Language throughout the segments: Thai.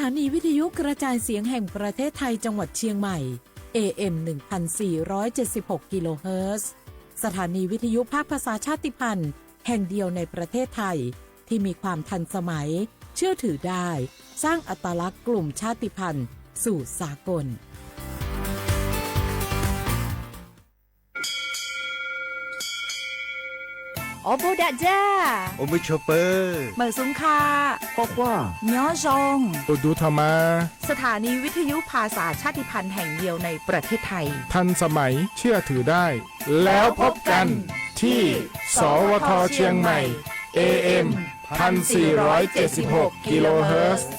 านีวิทยุกระจายเสียงแห่งประเทศไทยจังหวัดเชียงใหม่ AM 1476 กิโลเฮิรตซ์สถานีวิทยุภาคภาษาชาติพันธุ์แห่งเดียวในประเทศไทยที่มีความทันสมัยเชื่อถือได้สร้างอัตลักษณ์กลุ่มชาติพันธุ์สู่สากลโอโบดะจ้าโอมิชเปอร์เหมอซุงคาปอกว่าย้อซงตูดูธรรมาสถานีวิทยุภาษาชาติพันธุ์แห่งเดียวในประเทศไทยทันสมัยเชื่อถือได้แล้วพบกันที่สวทเชียงใหม่ AM 1476 กิโลเฮิรตซ์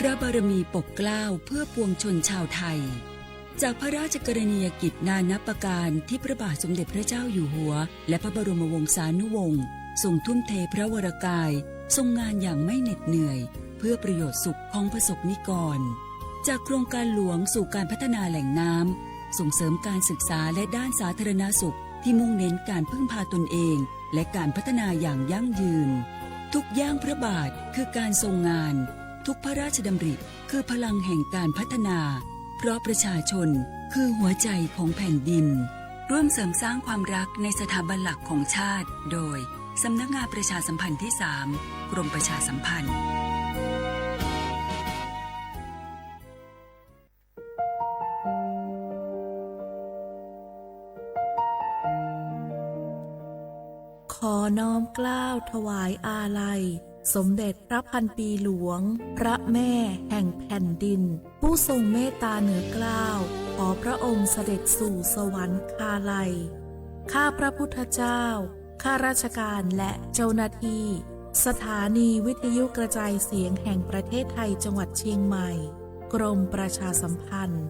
พระบารมีปกเกล้าเพื่อปวงชนชาวไทยจากพระราชกรณียกิจนานับประการที่พระบาทสมเด็จพระเจ้าอยู่หัวและพระบรมวงศานุวงศ์ทรงทุ่มเทพระวรกายทรงงานอย่างไม่เหน็ดเหนื่อยเพื่อประโยชน์สุขของประสบนิกรจากโครงการหลวงสู่การพัฒนาแหล่งน้ำส่งเสริมการศึกษาและด้านสาธารณสุขที่มุ่งเน้นการพึ่งพาตนเองและการพัฒนาอย่างยั่งยืนทุกย่างพระบาทคือการทรงงานทุกพระราชดำริคือพลังแห่งการพัฒนาเพราะประชาชนคือหัวใจของแผ่นดินร่วมเสริมสร้างความรักในสถาบันหลักของชาติโดยสำนักงานประชาสัมพันธ์ที่ 3 กรมประชาสัมพันธ์ขอน้อมเกล้าถวายอาลัยสมเด็จพระพันปีหลวงพระแม่แห่งแผ่นดินผู้ทรงเมตตาเหนือเกล้าขอพระองค์เสด็จสู่สวรรคาลัยข้าพระพุทธเจ้าข้าราชการและเจ้าหน้าที่สถานีวิทยุกระจายเสียงแห่งประเทศไทยจังหวัดเชียงใหม่กรมประชาสัมพันธ์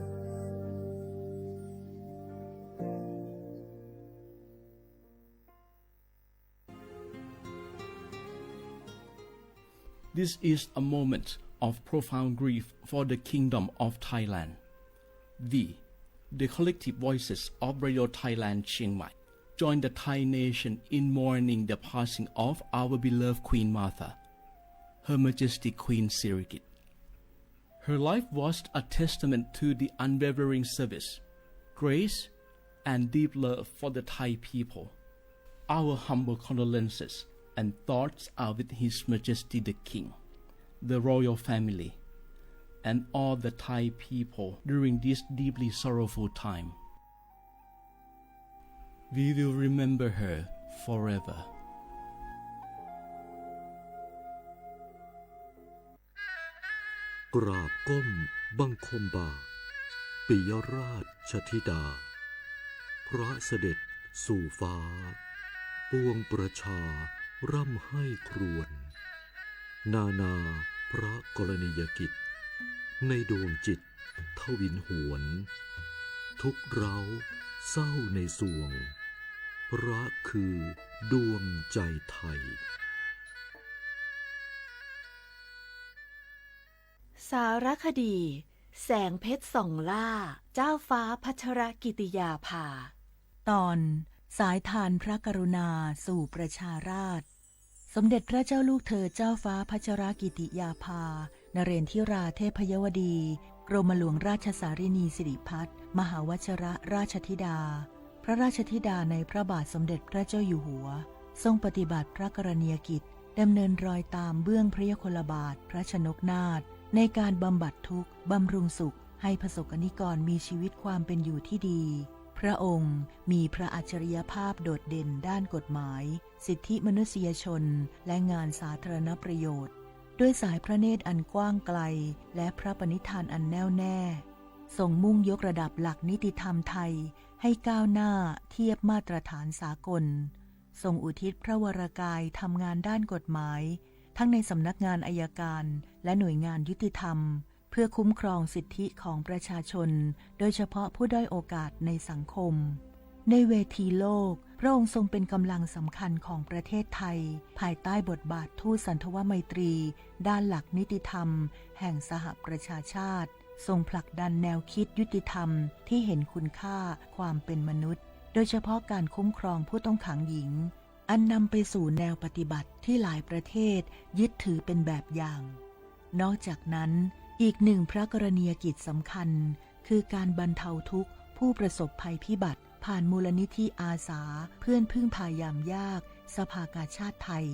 This is a moment of profound grief for the Kingdom of Thailand. We, the collective voices of Radio Thailand Chiang Mai, join the Thai nation in mourning the passing of our beloved Queen Martha, Her Majesty Queen Sirikit. Her life was a testament to the unwavering service, grace, and deep love for the Thai people. Our humble condolences and thoughts are with His Majesty the King, the royal family, and all the Thai people during this deeply sorrowful time. We will remember her forever. กราบก้มบังคมบ่าปิยราชธิดาพระเสด็จสู่ฟ้าปวงประชาร่ำให้ครวญนานาพระกรณียกิจในดวงจิตทวินหวนทุกเร้าเศร้าในสวงพระคือดวงใจไทยสารคดีแสงเพชรส่องล่าเจ้าฟ้าพัชรกิติยาภาตอนสายทานพระกรุณาสู่ประชาราษฎร์สมเด็จพระเจ้าลูกเธอเจ้าฟ้าพัชรกิติยาภานเรนทิราเทพยวดีกรมหลวงราชสารินีสิริพัฒน์มหาวชรราชธิดาพระราชธิดาในพระบาทสมเด็จพระเจ้าอยู่หัวทรงปฏิบัติพระกรณียกิจดำเนินรอยตามเบื้องพระยุคลบาทพระชนกนาถในการบำบัดทุกข์บำรุงสุขให้ประสบกนิกรมีชีวิตความเป็นอยู่ที่ดีพระองค์มีพระอัจฉริยภาพโดดเด่นด้านกฎหมายสิทธิมนุษยชนและงานสาธารณประโยชน์ด้วยสายพระเนตรอันกว้างไกลและพระปณิธานอันแน่วแน่ทรงมุ่งยกระดับหลักนิติธรรมไทยให้ก้าวหน้าเทียบมาตรฐานสากลทรงอุทิศพระวรกายทำงานด้านกฎหมายทั้งในสำนักงานอัยการและหน่วยงานยุติธรรมเพื่อคุ้มครองสิทธิของประชาชนโดยเฉพาะผู้ด้อยโอกาสในสังคมในเวทีโลกพระองค์ทรงเป็นกำลังสำคัญของประเทศไทยภายใต้บทบาททูตสันทวไมตรีด้านหลักนิติธรรมแห่งสหประชาชาติ ทรงผลักดันแนวคิดยุติธรรมที่เห็นคุณค่าความเป็นมนุษย์ โดยเฉพาะการคุ้มครองผู้ต้องขังหญิง อันนำไปสู่แนวปฏิบัติที่หลายประเทศยึดถือเป็นแบบอย่าง นอกจากนั้นอีกหนึ่งพระกรณียกิจสำคัญคือการบรรเทาทุกข์ผู้ประสบภัยพิบัติผ่านมูลนิธิอาสาเพื่อนพึ่งพายามยากสภากาชาติไทย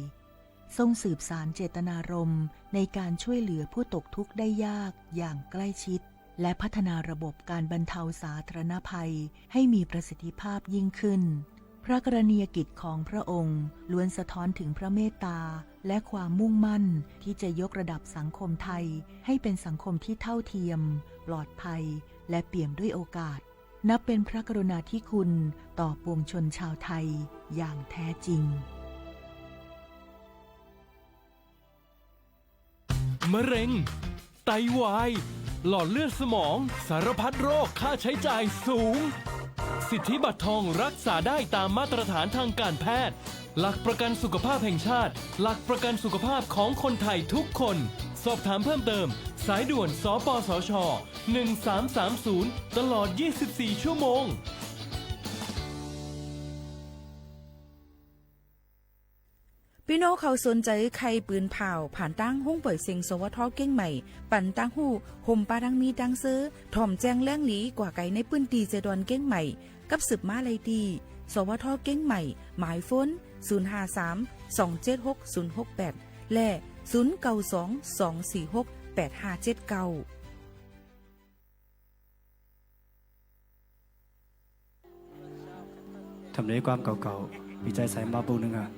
ทรงสืบสารเจตนารมณ์ในการช่วยเหลือผู้ตกทุกข์ได้ยากอย่างใกล้ชิดและพัฒนาระบบการบรรเทาสาธารณภัยให้มีประสิทธิภาพยิ่งขึ้นพระกรณียกิจของพระองค์ล้วนสะท้อนถึงพระเมตตาและความมุ่งมั่นที่จะยกระดับสังคมไทยให้เป็นสังคมที่เท่าเทียมปลอดภัยและเปี่ยมด้วยโอกาสนับเป็นพระกรุณาธิคุณต่อปวงชนชาวไทยอย่างแท้จริงมะเร็งไตวายหลอดเลือดสมองสารพัดโรคค่าใช้จ่ายสูงสิทธิบัตรทองรักษาได้ตามมาตรฐานทางการแพทย์หลักประกันสุขภาพแห่งชาติหลักประกันสุขภาพของคนไทยทุกคนสอบถามเพิ่มเติมสายด่วนสปสช1330ตลอด24ชั่วโมงพี่น้องเขาสนใจใครปืนเผาผ่านตั้งห้องปล่อยเสียงสวทเก้งใหม่ปั่นตั้งหูห่มปาดังมีดังซื้อถ่อมแจ้งแล้งหลีกว่าไก่ในปื้นตีเจดอนเก้งใหม่กับสืบมาเลยดีสวทเก้งใหม่หมายฟ้น053-276-068และ0922468579ทำได้ความเก่าๆมีใจใส่มาปูนึงอ่ะ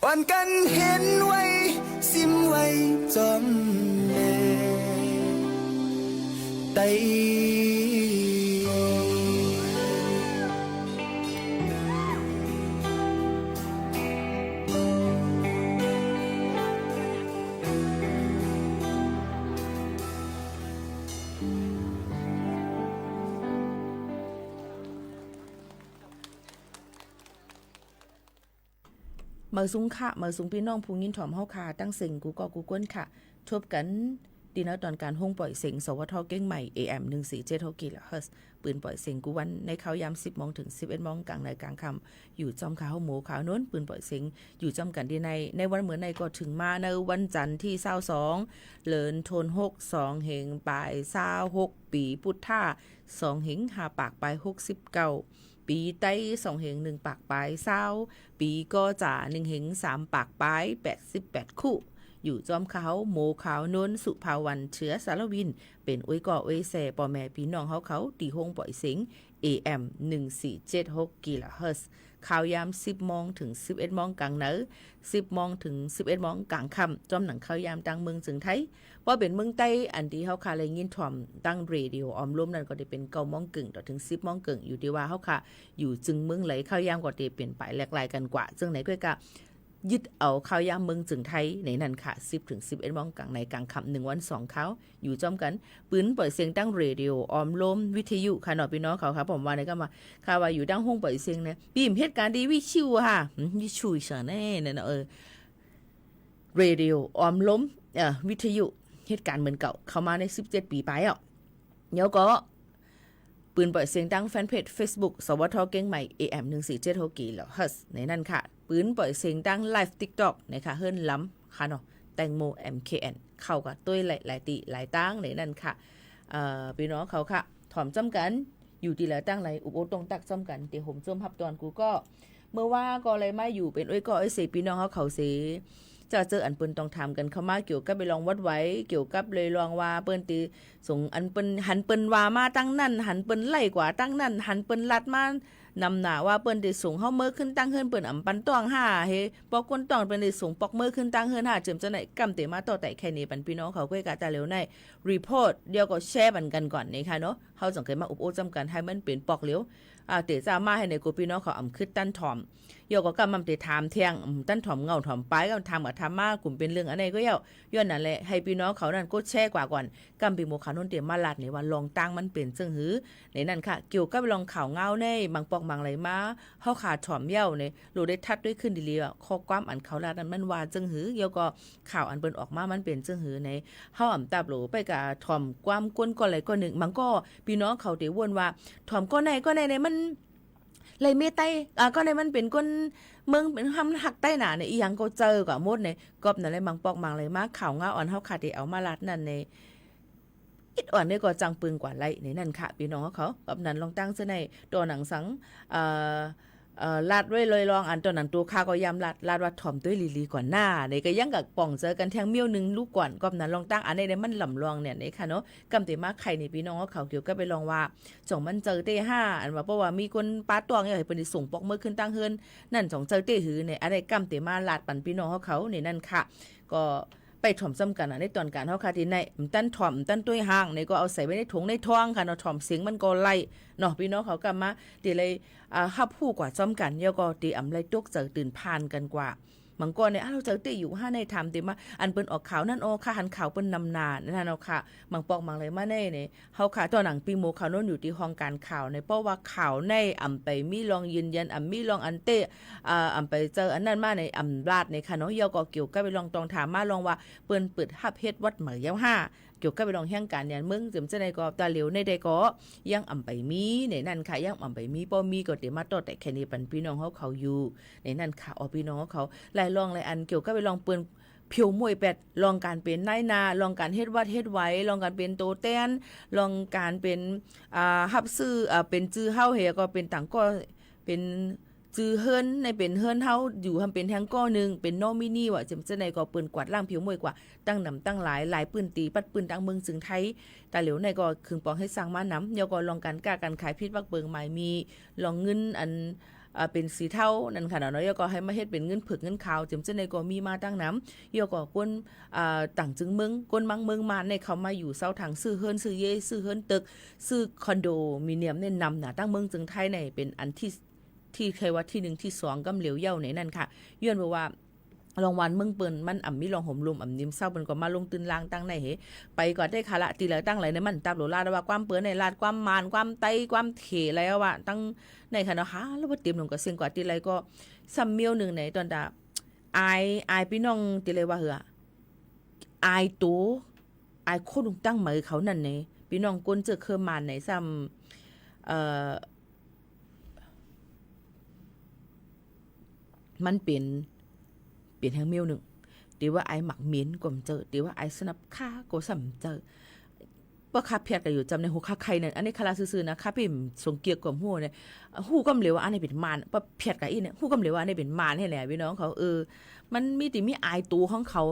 อ่อนกันเห็นไว้ซิมไว้จอมแน่ไตเมื่อสูงค่ะเมื่อสูงพี่น้องผู้ยินถ่อมเฮาค่ะตั้งเสียงกูก็กูก้นค่ะทบกันดีนะตอนการห้องปล่อยเสียงสวทเก้งใหม่ AM 147กิโลเฮิรตซ์ปืนปล่อยเสียงกูวันในข่าวยาม 10 โมงถึง 11 โมงกลางในกลางค่ำอยู่จอมข่าวหมูข่าวโน้นปืนปล่อยเสียงอยู่จอมกันที่ในวันเหมือนในก็ถึงมาในวันจันทร์ที่22เลินโทน6 2เหงปลาย26ปีพุทธา2เหง5ปากปลาย69ปีไต้2เหง1ปากปลาย20ปีก็จ่า1เหง3ปากปลาย88คู่อยู่จอมเขาโมขาวโน้นสุภาวันเชื้อสารวินเป็นอุ้ยก่ออุ้ยแส่ป่อแม่พี่น้องเขาตีห้องปล่อยเสียง AM 1476กิโลเฮิรตซ์ข่าวยาม 10 โมงถึง 11 โมงกลางเหนือ10 โมงถึง 11 โมงกลางค่ำจอมหนังข่าวยามตั้งเมืองจึงไทยว่าเป็นเมืองใต้อันที่เฮาคาเลยยินถ่อมตั้งเรดิโอออมร่วมนั่นก็ได้เป็น9 โมงครึ่งต่อถึง 10 โมงครึ่งอยู่ที่ว่าเฮาค่ะอยู่จึงเมืองไหลข่าวยามก็ได้เปลี่ยนไปแหลกหลายกันกว่าซึ่งไหนก็กะยึดเอาข่าวยามเมืองจึงไทยในนั้นค่ะ10ถึง11 โมงกลางในกลางค่ำ1วัน2ข่าวอยู่จอมกันปืนปล่อยเสียงตั้งเรดิโอออมลมวิทยุค่ะเนาะพี่น้องเขาครับผมว่าในก็มาข่าวว่าอยู่ตั้งห้องปล่อยเสียงเนี่ยปีมเหตุการณ์ดีวิชิวค่ะวิชิวซะแน่นั่นน่ะเรดิโอออมลมวิทยุเหตุการณ์เหมือนเก่าเข้ามาใน17 ปีไปอ่ะเดี๋ยวก็ปืนปล่อยเสียงตั้งแฟนเพจ Facebook สวทเก้งใหม่ AM 1476กิโลเฮิรตซ์ในนั้นค่ะปืนปล่อยเสียงตั้งไลฟ์ TikTok นะคะเฮิรนล้ำค่ะเนาะแตงโม MKN เข้ากับตุ้ยหลายติหลายตั้งในนั้นค่ะพี่น้องเขาค่ะถ่อมจ้ำกันอยู่ที่หลายตั้งหลายอุปโภคตรงตักจ้ำกันเดี๋ยวผมจ้มพับตอนกูก็เมื่อว่าก็เลยมาอยู่เป็นอ้อยก็อ้อยเสพี่น้องเขาเสจะเจออันเปิ้นต้องทำกันเข้ามาเกี่ยวกับไปลองวัดไว้เกี่ยวกับเลยลองว่าเปิ้นตีส่งอันเปิ้นหันเปิ้นว่ามาตั้งนั่นหันเปิ้นไล่กว่าตั้งนั่นหันเปิ้นลัดมานำหน้าว่าเปิ้นได้ส่งเฮาเมื่อขึ้นตั้งเฮือนเปิ้นอำปันต้อง5เฮปอกคนต้องเปิ้นได้ส่งปอกเมื่อขึ้นตั้งเฮือน5จึมจะไหนกำเตมาต่อแต่แค่นี้ปันพี่น้องเขาก็กะตาเร็วในรีพอร์ตเดี๋ยวก็แชร์กันก่อนนี่ค่ะเนาะเฮาจังเคยมาอุปโภคจำกันให้มันเป็นปอกเหลียวเตจะมาให้ในกูพี่น้องเขาอำคึดตั้นถ่อมเดี๋ยวก็กำมันไปถามเที่ยงตั้นถ่อมเงาถ่อมปลายก็ทำกับทำมากลุ่มเป็นเรื่องอันไหนก็ย้อนนั่นแหละให้พี่น้องเขานั่นก็แชร์กว่าก่อนกำปีโมขานนเตรียมมาลัดในวันลองตั้งมันเป็นซึ่งหือในนั้นค่ะเกี่ยวกับลองข่าวเงาในบางปอกบางไหลมาเฮาขาดถ่อมเย้าในโลได้ทัดด้วยขึ้นดีๆอ่ะข้อความอันเขาลาดนั้นมันว่าจึงหือเดี๋ยวก็ข่าวอันเปิ้นออกมามันเป็นจึงหือในเฮาอำตับโหลไปกะถ่อมความก้นก็ไหลก็หนึ่งมันก็พี่น้องเขาได้วนว่าถ่อมก็ในมันเลยเมใต้ก็ในมันเป็นก้นเมืองเป็นห้ำหักใต้หนาในอีหยังก็เจอกับหมดในกอบนั่นเลยบางปอกบางเลยมาข่าวเงาอ่อนเฮาขาดได้เอามาลัดนั่นในอิดอ่อนนี่ก็จังปึงกว่าไรในนั่นค่ะพี่น้องเขากับนั้นลองตั้งซะในตัวหนังสังลาดไว้เลยลองอันตัวนั้นตัวข้าก็ยำลาดว่าถ่อมด้วยลีก่อนหน้าในก็ยังกับป่องเจอกันแทงเมี่ยวนึงลูกก่อนกับนั้นลองตั้งอันในมันหล่ำลองเนี่ยในค่ะเนาะกำเตมาไข่ในพี่น้องเขาเกี่ยวก็ไปลองว่าจ่องมันเจอเต้5อันว่าเพราะว่ามีคนป้าตวงให้เพิ่นส่งปอกมือขึ้นตั้งเฮือนนั่นจ่องเจอเต้หือในอะไรกำเตมาลาดปั่นพี่น้องเขาในนั่นค่ะก็ไปถ่อมซ้ำกันในตอนการเฮาคาที่ในตั้นถ่อมตั้นตุ้ยห่างในก็เอาใส่ไว้ในถุงในท้องค่ะเนาะถ่อมเสียงมันก็ไล่เนาะพี่น้องเขากลับมาเดี๋ยวเลยฮับผู้กว่าซ้ำกันเดี๋ยวก็ตีอำไล่ตกเจอตื่นพานกันกว่าบางก่อนเนี่ยเราเจอตีอยู่5ในทำตีมาอันเปิ้นออกข่าวนั่นค่ะหันข่าวเปิ้นนำนานั่นเนาะค่ะบางปอกบางเลยมาในเนี่ยเฮาค่ะตัวหนังปีโมข่าวโน้นอยู่ที่ห้องการข่าวในเพราะว่าข่าวในอำไปมีลองยืนยันมีลองอันเตอำไปเจออันนั้นมาในอำลาดในค่ะเนาะเยาก็เกี่ยวกับไปลองตองถามมาลองว่าเปิ้นเปิดฮับเฮ็ดวัดเหมยยาว5เกี่ยวกับไปลองแห่งการเนี่ยมึงจึมจะได้ก็ตาเหลียวในใดก็ยังอำไปมีในนั่นค่ะยังอำไปมีป้อมีก็เดี๋ยวมาต่อแต่แค่นี้ปันพี่น้องเขาอยู่ในนั่นค่ะพี่น้องเขาหลายลองหลายอันเกี่ยวกับไปลองเปิ้นเพียวมวยเป็ดลองการเป็นนายนาลองการเฮ็ดวัดเฮ็ดไว้ลองการเป็นโตแตนลองการเป็นฮับซื้อเป็นจื้อเฮาเฮก็เป็นต่างก็เป็นจื้อเฮิรนในเป็นเฮิรนเฮาอยู่ทำเป็นแทงก้อนึงเป็นนอมินีว่าจะได้ก็ปืนกวาดล่างผิวมวยกว่าตั้งนำตั้งหลายปืนตีปัดปืนตั้งเมืองจึงไทยแต่เหลียวในก็คึงปองให้สร้างมาน้ำเดี๋ยวก็ลองการกล้าการขายพิษวักเบิงหมายมีลองเงินอัน เป็นสีเทานั่นค่ะเนาะยก็ให้มาเฮ็ดเป็นเงินผึกเงินขาวจิมจังได๋ก็มีมาตั้งน้ำยก็คนต่างจึงเมืองคนบางเมืองมาในเขามาอยู่เซาทางซื้อเฮือนซื้อเยซื้อเฮือนตึกซื้อคอนโดมิเนียมเนี่ยนำน่ะตั้งเมืองจึงไทยในเป็นอันที่เคยว่าที่1ที่2กำเหลียวเย่าในนั่นค่ะย้อนว่ารางวัลเมืองเปิ้นมันมีรองห่มลมนิ่มเศร้าเปิ้นก็มาลงตื่นลางตั้งในไปก่อนได้คาละตีแล้วตั้งไหลในมันตับโหลลาดว่าความเปิ้นในลาดความมานความไตความเถแล้วว่าตั้งในค่ะเนาะค่ะแล้วบ่เต็มลงก็เสียงกว่าตีไรก็ซ้ำเมียวนึงในตอนดาอายพี่น้องตีเลยว่าอายตูอายคนตั้งเหมยเขานั่นนี่พี่น้องก้นเจอเคยมานในซ้ำมันเป็นแห่งเมียวหนึ่งตีว่าไอ้หมักเม้นก็มเจอตีว่าไอ้สนับค่าก็สัมเจอว่าค่าเพียรกันอยู่จำในหัวค่าใครเนี่ยอันนี้คาราซื่อๆนะค่าพิมสงเกียรติกว่าหัวเนี่ยหู้ก็เหลวว่าอันนี้เป็นมารว่าเพียรกับอีเนี่ยหู้ก็เหลวว่าอันนี้เป็นมารให้แหละพี่น้องเขามันมีติมีอายตูของเขา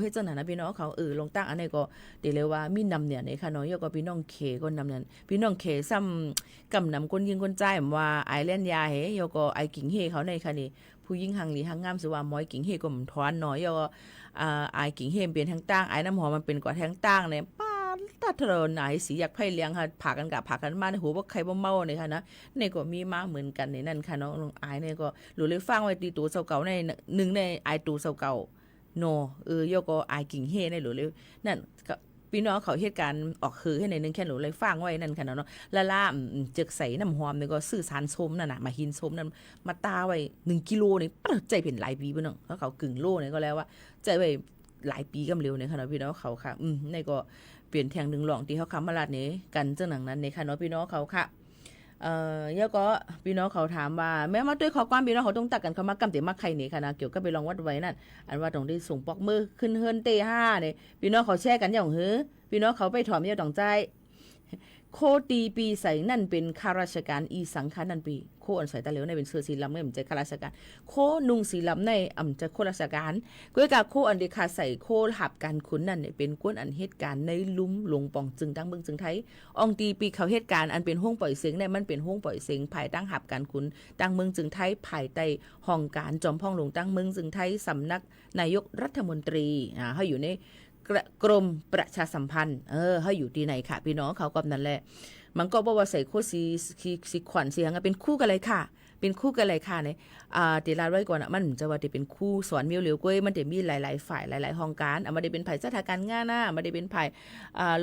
ให้เจ้าหน้านะพี่น้องเขาลงตั้งอันนี้ก็เดี๋ยวเลยว่ามีนำเนี่ยในค่ะน้องยก็พี่น้องเคก็นำเนี่ยพี่น้องเคซ้ำกำนำคนยิงคนใจว่าไอแลนด์ยาเฮยก็ไอกิ่งเฮเขาในค่ะนี่ผู้ยิ่งหังหลีหังงามสิว่าม้อยกิ่งเฮก็มันทอนน้อยยก็ไอกิ่งเฮเป็นทั้งตั้งไอน้ำหอมมันเป็นกว่าทั้งตั้งเนี่ยป้าตาเธอไหนสีอยากไผ่เลี้ยงค่ะผ่ากันกับผ่ากันมาในหัวว่าใครบ่เมาเนี่ยค่ะนะนี่ก็มีมาเหมือนกันในนั่นค่ะน้องไอเนี่ยก็หลุดเลยฟังไว้ตีตัวเสาเก่าในหนึ่งในไอตัวเสาเก่าโนโยก็อายกิ่งเฮในหรือเลยนั่นพี่น้องเขาเหตุการณ์ออกคือให้ในนึงแค่หรือเลยฟังไว้นั่นค่ะเนาะละล่าจึกใส่น้ำหอมนี่ก็ซื้อสารส้มนั่นน่ะมาหินส้มนั่นมาตาไว้1กิโลนี่ใจเป็นหลายปีบ่นึงเขากึ่งโลนี่ก็แล้วว่าใจไว้หลายปีกำเร็วนี่ค่ะเนาะพี่น้องเขาค่ะในก็เปลี่ยนแทง1หล่องที่เขาค้ำมาลาดนี้กันจังหนังนั้นในค่ะเนาะพี่น้องเขาค่ะแล้วก็พี่น้องเขาถามว่าแม้มาด้วยขอความพี่น้องเขาต้องตักกันเขามากำเตะมาใครนี่ค่ะนะเกี่ยวกับไปลองวัดไว้นั่นอันว่าตรงที่ส่งปอกมือขึ้นเฮิรนเต5เนี่ยพี่น้องเขาแช่กันอย่างพี่น้องเขาไปถอมเยาต้องใจโคตีปีใส่นั่นเป็นข้าราชการอีสังขารนั่นปีโคอันใส่ตะเหลวในเป็นเสื้อสีลำในมันจะข้าราชการโคนุ่งสีลำในจะโคราชการก้วยกาโคอันเดคาใส่โคหับการขุนนั่นเป็นก้นอันเหตุการณ์ในลุ่มหลงปองจึงตั้งเมืองจึงไทยองตีปีเขาเหตุการณ์อันเป็นห้องปล่อยเสียงในมันเป็นห้องปล่อยเสียงภายตั้งหับการขุนตั้งเมืองจึงไทยภายใต้ห้องการจอมพ่องหลวงตั้งเมืองจึงไทยสำนักนายกรัฐมนตรีเขาอยู่ในกรมประชาสัมพันธ์เขาอยู่ที่ไหนค่ะพี่น้องเขาก็นั่นแหละมันก็บอกว่าใส่โคสีขวัญเสียงเป็นคู่กันเลยค่ะเป็นคู่กันเลยค่ะเนี่ยตีลาไว้ก่อนมันจะว่าจะเป็นคู่สอนเมียวเหลียวกล้วยมันจะมีหลายๆฝ่ายหลายๆห้องการมันจะเป็นไผ่สถานการณ์ง่าหน้ามันจะเป็นไผ่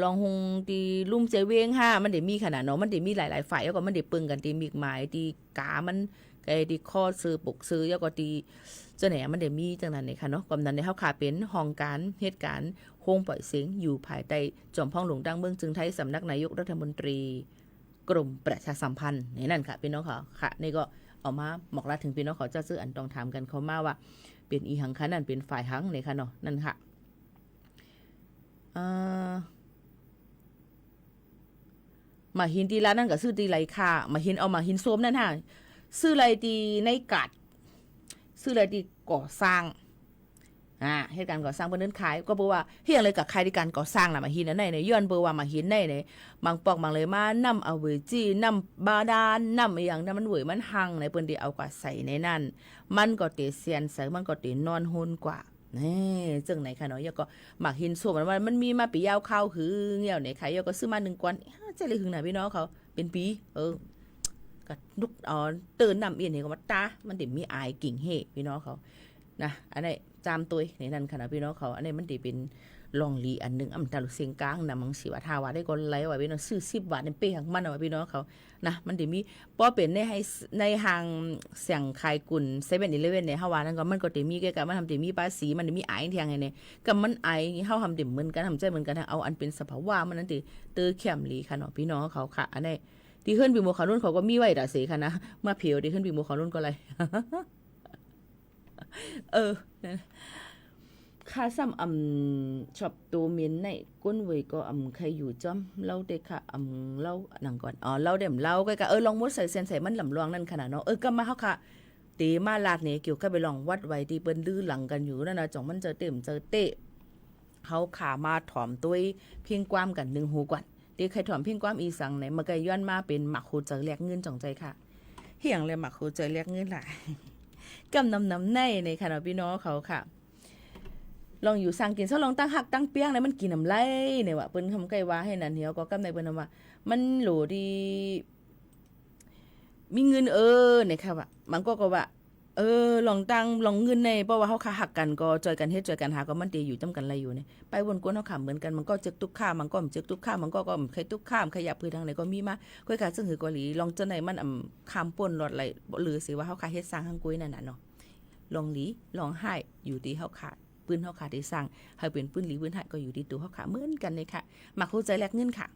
รองหงตีลุ่มเจเวงมันจะมีขนาดเนาะมันจะมีหลายๆฝ่ายแล้วก็มันจะปึงกันตีมีหมายตีกามันไอ้ตีข้อซื้อปกซื้อแล้วก็ตีเจ้าไหนมันจะมีจังนั้นเนี่ยค่ะเนาะกำนันในเขาขาเป็นห้องการเหตุการณ์โฮงปล่อยเสียงอยู่ภายใต้จอมพ่องหลวงดังเมืองจึงไทยสำนักนายกรัฐมนตรีกรมประชาสัมพันธ์นี่นั่นค่ะพี่น้องค่ะนี่ก็เอามาบอกลาถึงพี่น้องเขาจะซื้ออันต้องถามกันเขามาว่าเป็นอีหังคะนั่นเป็นฝ่ายหังนี่ค่ะเนาะนั่นค่ะมาหินตีละนั่นก็ซื้อตีไรค่ะมาหินเอามาหินโซมนั่นค่ะซื้อไรตีในกัดซื้อไรตีก่อสร้างเหตุการณ์ก่อสร้างเพื่อนเดินขายก็บอกว่าเฮียงเลยกับใครที่การก่อสร้างน่ะมาหินนั่นในย้อนเบอร์ว่ามาหินในบางปอกบางเลยมานำเอาเวจีนำบาดาลนำอย่างนั้นมันเหวยมันหังในเปิ้นที่เอากว่าใส่ในนั่นมันก็เตเซียนใส่มันก็เตนอนโหนกว่านี่จังไหนค่ะเนาะยก็หมักหินส่วนมันมีมาปียาวข้าวหือเงี้ยไหนขายยก็ซื้อมา1กวนจะเลยหึงน่ะพี่น้องเขาเป็นปีก็ลุกตื่นนำเอียนนี่ก็มาตามันสิมีอายกิ่งเฮพี่น้องเขานะอันนี้จามตัวในนั้นค่ะนะพี่น้องเขาอันนี้มันสิเป็นลองลีอันนึงตาลุเสียงกลางนำมังสิว่าทาว่าได้ก็ไหลว่าพี่น้องซื้อ10 บาทในเป้ของมันว่าพี่น้องเขานะมันสิมีป้อเป็นในห้างเสียงขายกุ่น 7-11 เนี่ยเฮาว่านั่นก็มันก็สิมีเกี่ยวกับมันทำสิมีภาษีมันมีอายเที่ยงไงเนี่ยก็มันอายเฮาทำสิเหมือนกันทำใจเหมือนกันเอาอันเป็นสภาวะมันนั่นสิเตอเข้มลีค่ะเนาะพี่น้องเขาค่ะอันนี้ที่ขึ้นปีโมขารุ่นเขาก็มีไว้ดาเสค่ะนะมาเพียวที่ขึ้นปีโมขารุ่นก็เลยค่าซ้ำชอบตัวเมียนในก้นเวยก็ใครอยู่จอมเล่าเด็กค่ะเล่าหนังก่อนเล่าเด่มเล่าก็ลองมุดใส่เส้นใส่มันหลำลวงนั่นขนาดเนาะก็มาเฮาค่ะตีมาลาดเนี่ยเกี่ยวกับไปลองวัดไว้ที่เปิ้นลื้อหลังกันอยู่นั่นน่ะจ่องมันเจอเต็มเจอเตะเฮาขามาถอมตุ้ยเพียงความกัน1หูก่อนตีใครถอมเพียงความอีสังไหนมันก็ย้อนมาเป็นหมักหูเจอแลกเงินจ่องใจค่ะ เหี่ยงเลยมักคู่ใจเรียกเงินหลาย กำนำในในค่ะเนาะพี่น้องเขาค่ะ ลองอยู่สั่งกินซะลองตั้งหักตั้งเปียงแล้วมันกินน้ำไหลเนี่ยว่าเปิ้นคำไกว่าให้นั่นเหี่ยวก็กำในเปิ้นว่ามันโหลดีมีเงินเนี่ยค่ะว่ามันก็ว่าลองตั้งลองเงินในเพราะว่าเฮาค้าหักกันก็จอยกันเฮ็ดจอยกันหาก็มันตีอยู่จำกันไรอยู่เนี่ยไปวนกวนเฮาขำเหมือนกันมันก็จึกตุกข้ามันก็มจึกตุกข้ามันก็ใครตุกข้ามขยับพื้นทางไหนก็มีมาก้อยกาซึ่งหือเกาหลีลองจังไหนมันข้ามป่นรถไหลหรือสิว่าเฮาค้าเฮ็ดสร้างทางกุ้ยนั่นน่ะเนาะลองหลีลองให้อยู่ที่เฮาขาดปืนเฮาขาดได้สร้างให้เป็นปืนหลีปืนให้ก็อยู่ที่ตัวเฮาขาเหมือนกันเลยค่ะมักเข้าใจแลกเงินค่ะ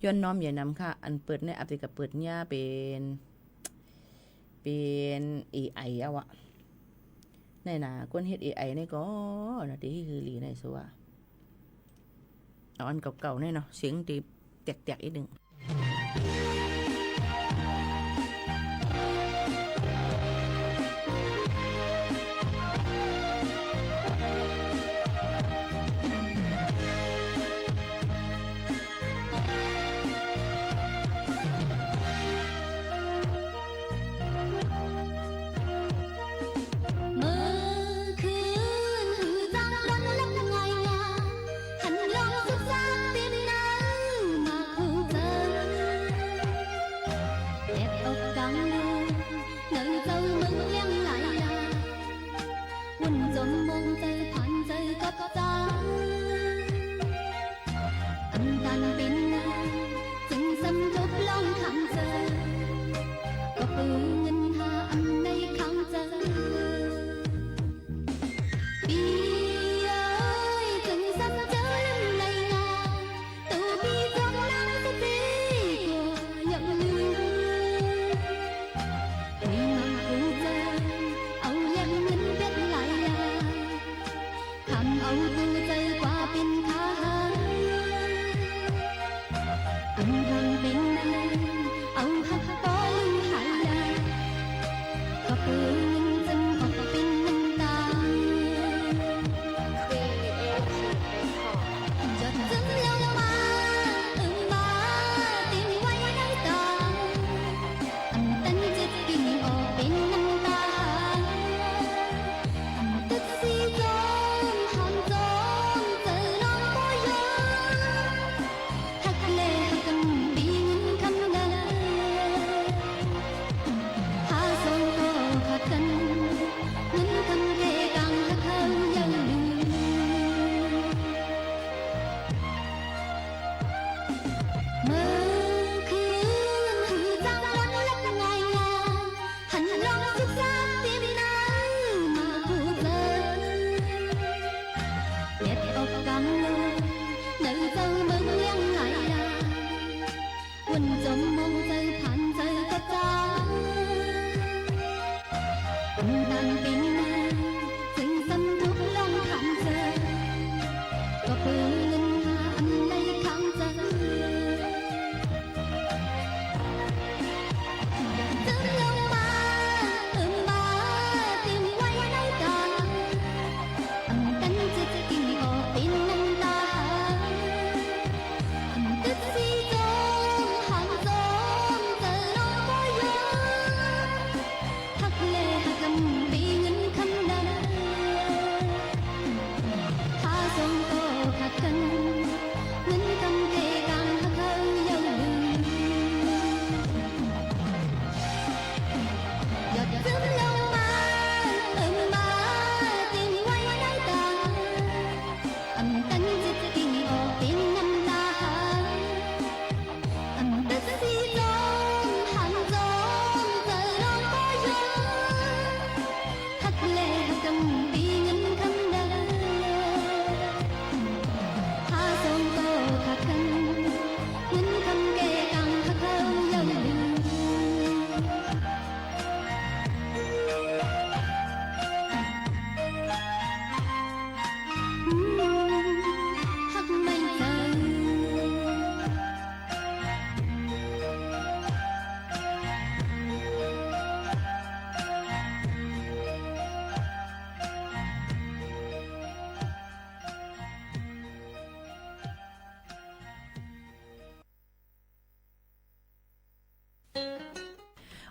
ย้อนน้อมอย่านำค่ะอันเปิดในอัปเดตกับเปิดเนี่ยเป็น AI อ่ะวะในน่ะคนเฮ็ด AI นี่ก็น่ะที่คือหลีในซัวเอาอันเก่าๆแน่เนาะเสียงตีแตกๆอีกนึง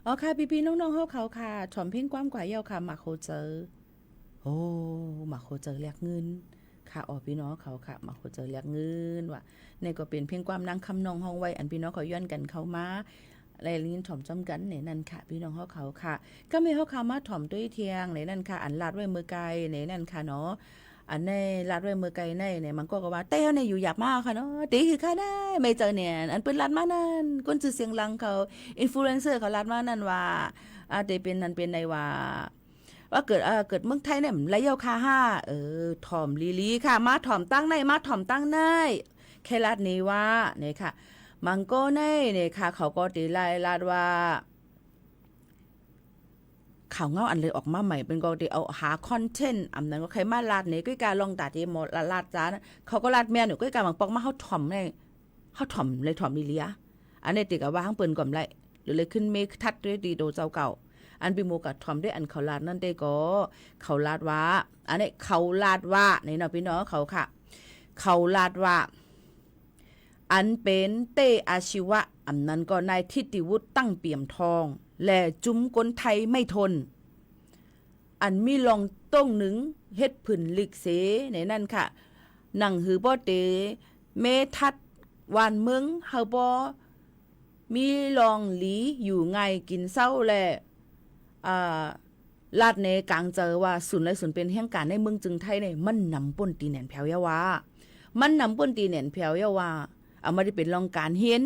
อ๋อค่ะพี่ๆน้องๆเฮาเขาค่ะถอมเพ่งความกว่าเยาค่ะมาโคเจอโอ้มาโคเจอเรียกเงินค่ะอ๋อพี่น้องเขาค่ะมาโคเจอเรียกเงินว่ะนี่ก็เป็นเพียงความนางคำนองห้องไว้อันพี่น้องเขาย้อนกันเข้ามาอะไรลินถ่อมจำกันในนั้นค่ะพี่น้องเขาค่ะก็มีเขามาถ่อมด้วยเทียงในนั้นค่ะอันลาดไว้มือไกลในนั้นค่ะเนาะอันในลาดไว้มือไกลในเนี่ยมันก็ว่าเต้ในอยู่หยาบมากค่ะเนาะตีคือค่ะได้ไม่เจอเนี่ยอันเปิ้นลาดมานั่นก้นจื่อเสียงลังเขาอินฟลูเอนเซอร์เขาลาดมานั่นว่าเตเป็นนั่นเป็นในว่าเกิดเมืองไทยเนี่ยไรเยาคา5ถ่อมลีค่ะมาถ่อมตั้งในมาถ่อมตั้งในแค่ลาดนี้ว่าเนี่ยค่ะมังโก้ในเนี่ยค่ะเขาก็ตีไล่ลาดว่าข่าวเงาอันเลยออกมาใหม่เป็นก็ตีเอาหาคอนเทนต์อันนั้นก็ใครมาลาดเนี่ยก็การลองตัดที่หมดลาดจ้าเขาก็ลาดแม่หนูก็การบางปอกมาเขาถ่อมเลยเขาถ่อมเลยถ่อมลีเลียอันนี้ติกับว่าทั้งเปิ้นก่อมไรหรือเลยขึ้นเมฆทัดด้วยดีโดเจ้าเก่าอันปีโมกับทอมได้อันเขาลาดนั่นได้ก็เขาลาดว่าอันนี้เขาลาดว่าในเนาะพี่น้องเขาค่ะเขาลาดว่าอันเป็นเตอาชีวะอันนั้นก็นายทิติวุฒิตั้งเปี่ยมทองและจุ้มคนไทยไม่ทนอันมีลองต้งหนึ่งเฮ็ดผื่นลิกเสในนั่นค่ะหนังหือบ่เตเมทัดวานเมืองเฮาบ่มีลองหลีอยู่ไงกินเศร้าแลลาดในกลางเจอว่าศูนย์ไรศูนย์เป็นแห่งการในเมืองจึงไทยเนี่ยมันนำป่นตีแหนนแผวยาวามันนำป่นตีแหนนแผวยาวาเอามาได้เป็นรองการเห็น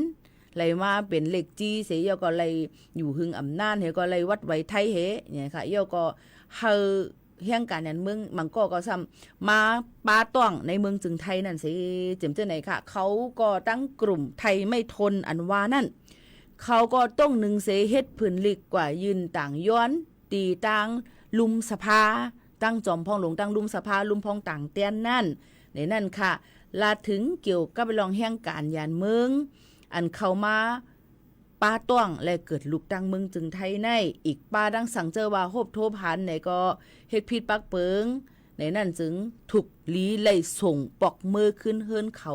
เลยมาเป็นเหล็กจีเสียก็เลยอยู่หึงอำนาจเฮก็เลยวัดไว้ไทยเฮเนี่ยค่ะเยาก็เฮาแห่งการนั้นเมืองมังก็ซ้ำมาปาต้องในเมืองจึงไทยนั่นสิเจ็มเจ้าไหนค่ะเขาก็ตั้งกลุ่มไทยไม่ทนอันว่านั่นเขาก็ต้องหนึ่งเสเฮ็ดผืนลิกกว่ายืนต่างย้อนตีต่างลุมสภาตั้งจอมพองหลงตั้งลุมสภาลุมพองต่างเตียนนั่นในนั่นค่ะลาถึงเกี่ยวกับรองแห่งการยานเมืองอันเข้ามาป้าต้องและเกิดลุกตั้งเมืองจึงไทยในอีกป้าดังสั่งเจอว่าโฮบโทพันในก็เฮ็ดผิดปักเปิงในนั่นจึงถูกลีไล่ส่งปอกมือขึ้นเฮินเขา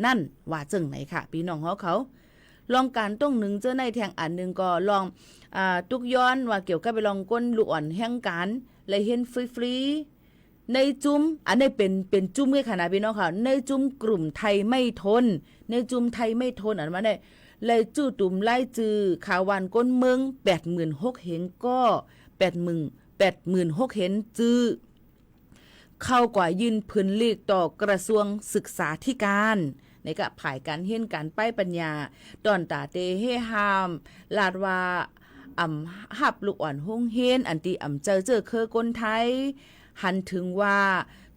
นั่นว่าจึงไหนค่ะพี่น้องเขาลองการต้องหนึ่งเจอในแทงอันหนึ่งก็ลองตุกย้อนว่าเกี่ยวกับไปลองก้นลูกอ่อนแห่งการเลยเห็นฟรีในจุ้มอันนี้เป็นจุ้มเลยค่ะนะพี่น้องค่ะในจุ้มกลุ่มไทยไม่ทนในจุ้มไทยไม่ทนอันมาได้เลยจู้ตุ่มไล่จือข่าววันก้นเมือง86,000เห็นก็86,000เห็นจื้อเข้ากว่ายืนพื้นลีกต่อกระทรวงศึกษาธิการในกับผ่ายการเห็นการป้ายปัญญาตอนตาเตเฮฮามลาดว่าหับลูกอ่อนห้องเฮนอันตีเจอเคอคนไทยหันถึงว่า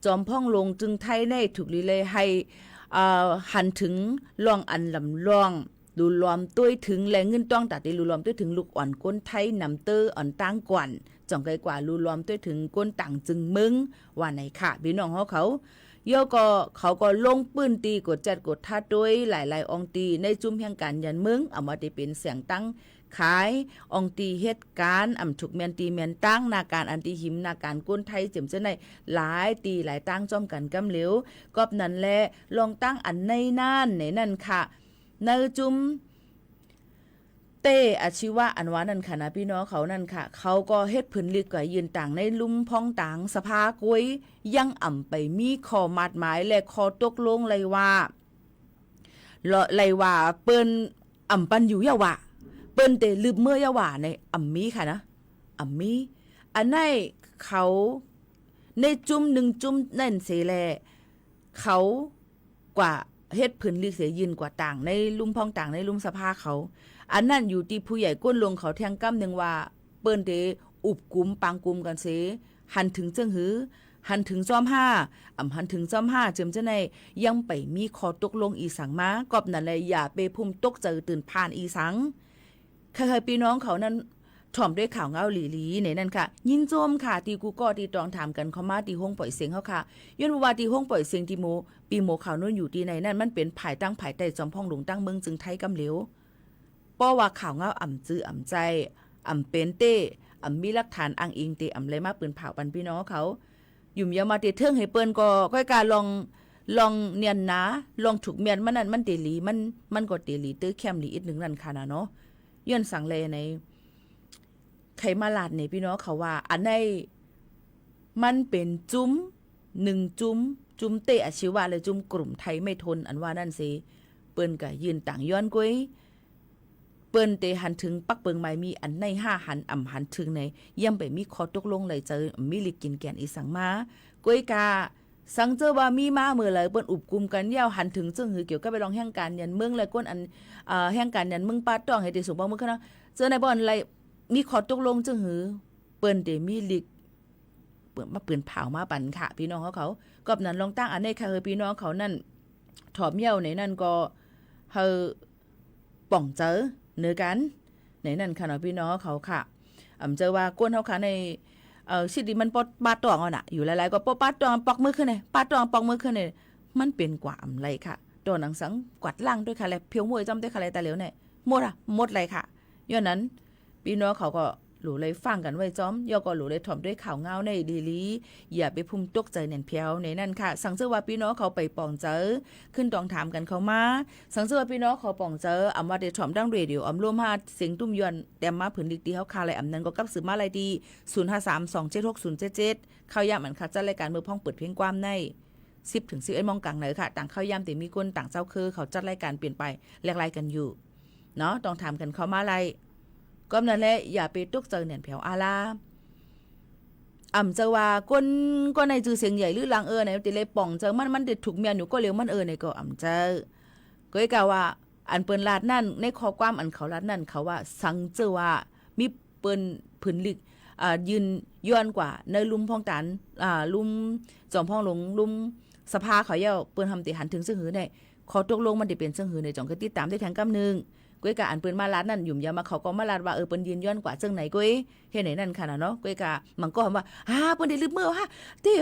จอมพ่องลงจึงไทยในถูกลีเลยให้หันถึงลองอันลำลองดูลอมตุ้ยถึงแรงเงินต้องตาเตดูลอมตุ้ยถึงลูกอ่อนคนไทยนำเตออ่อนตั้งกวนจ่องไกลกว่าลูลอมตุ้ยถึงก้นต่างจึงมึงว่าไหนค่ะพี่น้องเขาเยาก็เขาก็ลงปื้นตีกดจัดกดทัดด้วยหลายๆองตีในจุ่มแห่งการยันเมืองเอามาได้เป็นเสียงตั้งขายองตีเหตุการณ์ถูกเมียนตีเมียนตั้งนาการอันตีหิมนาการก้นไทยเจ็มจะในหลายตีหลายตั้งจอมกันกำเหลวกอบนั้นแลลองตั้งอันในนั่นค่ะในจุ่มเตอาชีวะอันว่านั่นค่ะนะพี่น้องเขานั่นค่ะเขาก็เฮ็ดผืนลิกกว่ายืนต่างในลุ่มพองต่างสภากุยยังไปมีข้อมัดหมายและข้อตกลงเลยว่าเปิ้นปันอยู่ยาวะเปิ้นเตลืมเมื่อยาวะในมีค่ะนะมีอันไหนเขาในจุ่ม1จุ่มนั่นเสแลเขากว่าเฮ็ดผืนลิกเสียยืนกว่าต่างในลุ่มพองต่างในลุ่มสภาเขาอันนั้นอยู่ที่ผู้ใหญ่ก้นลงเขาแทงก้ำหนึ่งว่าเปิ้นเดอุบกุมปังกุมกันเสหันถึงเจิงหือหันถึงจอม5หันถึงจอม5เจิมจะในยังไปมีขอตกลงอีสังมากอบนั่นเลยอย่าไปพุ่มตกเจอตื่นผ่านอีสังใครๆพี่น้องเขานั้นถ่อมด้วยข่าวเงาหลีๆในนั้นค่ะยินโจมค่ะตีกูก็ตีตองถามกันเขามาตีห้องปล่อยเสียงเขาค่ะย้อนว่าตีห้องปล่อยเสียงที่ปีโมข่าวนู้นอยู่ที่ไหนนั่นมันเป็นภายตั้งภายใต้จอมพ่องหลวงตั้งเมืองจึงไทยกำเหลวป้อว่าข่าวเงาจื้อใจเป็นเต้มีหลักฐานอ้างอิงเต้เลยมาปืนเผาปันพี่น้องเขายุ่มยามาเตเทิงให้เปิ้นก็ค่อยการลองเนียนนะลองถูกเมียนมันนั่นมันเตลีมันก็เตลีตื้อแคมลีอีกหนึ่งนั่นค่ะนะเนาะย้อนสั่งเลยใน ไขมาลาดนี่พี่น้องเขาว่าอันในมันเป็นจุ้ม1จุ้มเตะอาชีวะเลยจุ้มกลุ่มไทยไม่ทนอันว่านั่นสิเปิ้นก็ยืนต่างย้อนก้อยเปิ้นเตหันถึงปักเปิงใหม่มีอันใน5หันอ่ำหันถึงในย่ำไปมีข้อตกลงเลยเจอมีลิกินแกนอีสังมาก้อยกาสังเจอว่ามีมาเมื่อเลยเปิ้นอุบกุมกันยาวหันถึงจึงหือเกี่ยวกับไปลองแห่งการยันเมืองเลยก้นอันแห่งการยันเมืองป้าต้องให้ได้สูงบ่มื้อคั่นเนาะเจอในบ่อนไรมีข้อตกลงจึงหือเปิ้นเตมีลิกเปิ้นมาปืนเผามาปันค่ะพี่น้องเขาก็นั้นลองตั้งอันนี้ค่ะพี่น้องเขานั่นถอมเหี่ยวในนั่นก็เฮาป่องเจอเนื้อกันในนั่นค่ะเนาะพี่น้องเขาค่ะเจอว่าก้นเฮาค่ะในสิดีมันปอปาตองอ่ะน่ะอยู่หลายๆก็ปอปาตองปอกมือขึ้นเลยปาตองปอกมือขึ้นเลยมันเป็นกว่าอำไรค่ะตัวหนังสังกวัดล่างด้วยค่ะแลเพียวมวยจำด้วยค่ะแลแต่เหลวเนี่ยหมดหมดเลยค่ะย้อนนั้นพี่น้องเขาก็หลูเลยฟังกันไว้จ้อมย่อก็หลูเลยถ่อมด้วยข่าวเงาในดีลีอย่าไปพุ่มตกใจเน่นเพียวในนั่นค่ะสังเจอว่าพี่น้องเขาไปป่องเจอขึ้นตองถามกันเขามาสังเจอว่าพี่น้องเขาป่องเจออำว่าได้ถ่อมดังเรดิโออำรวมมาเสียงตุ้มยวนแต่มาผืนดิกดีเขาคาอะไรอำนั้นก็กับสืบมาอะไรดี0532760077เข้าย่ามอันคัดจัดรายการมือพ้องเปิดเพลงความใน10 ถึง 11 โมงกลางไหนค่ะต่างเข้าย่ามแต่มีคนต่างเจ้าคือเขาจัดรายการเปลี่ยนไปแลกไล่กันอยู่เนาะต้องถามกันเขามาอะไรก็นั่นแหละอย่าไปตกใจเนี่ยแผ่วอาลาเจอว่าก้นในจือเสียงใหญ่หรือลางในติเลยป่องเจอมันเด็ดถูกเมียนอยู่ก็เร็วมันในก็เจอก็กล่าวว่าอันเปิ้นลาดนั่นในข้อความอันเขาลาดนั่นเขาว่าสังเจอว่ามีเปิ้นผืนลิกยืนย้อนกว่าในลุมพองตันลุมจอมพองหลงลุมสภาเขาเย้าเปิ้นทำติหันถึงซึ่งหือในขอตกลงมันได้เป็นซึ่งหือในจ่องก็ติดตามได้แทงกำนึงก้อยกะอันเปิ้นมาลาดนั่นยุ่มยามาเขาก็มาลาดว่าเปิ้นยืนย้อนกว่าจังไหนก้อยเฮ็ดไหนนั่นค่ะเนาะก้อยกะมันก็ว่าเปิ้นได้ลืมมือที่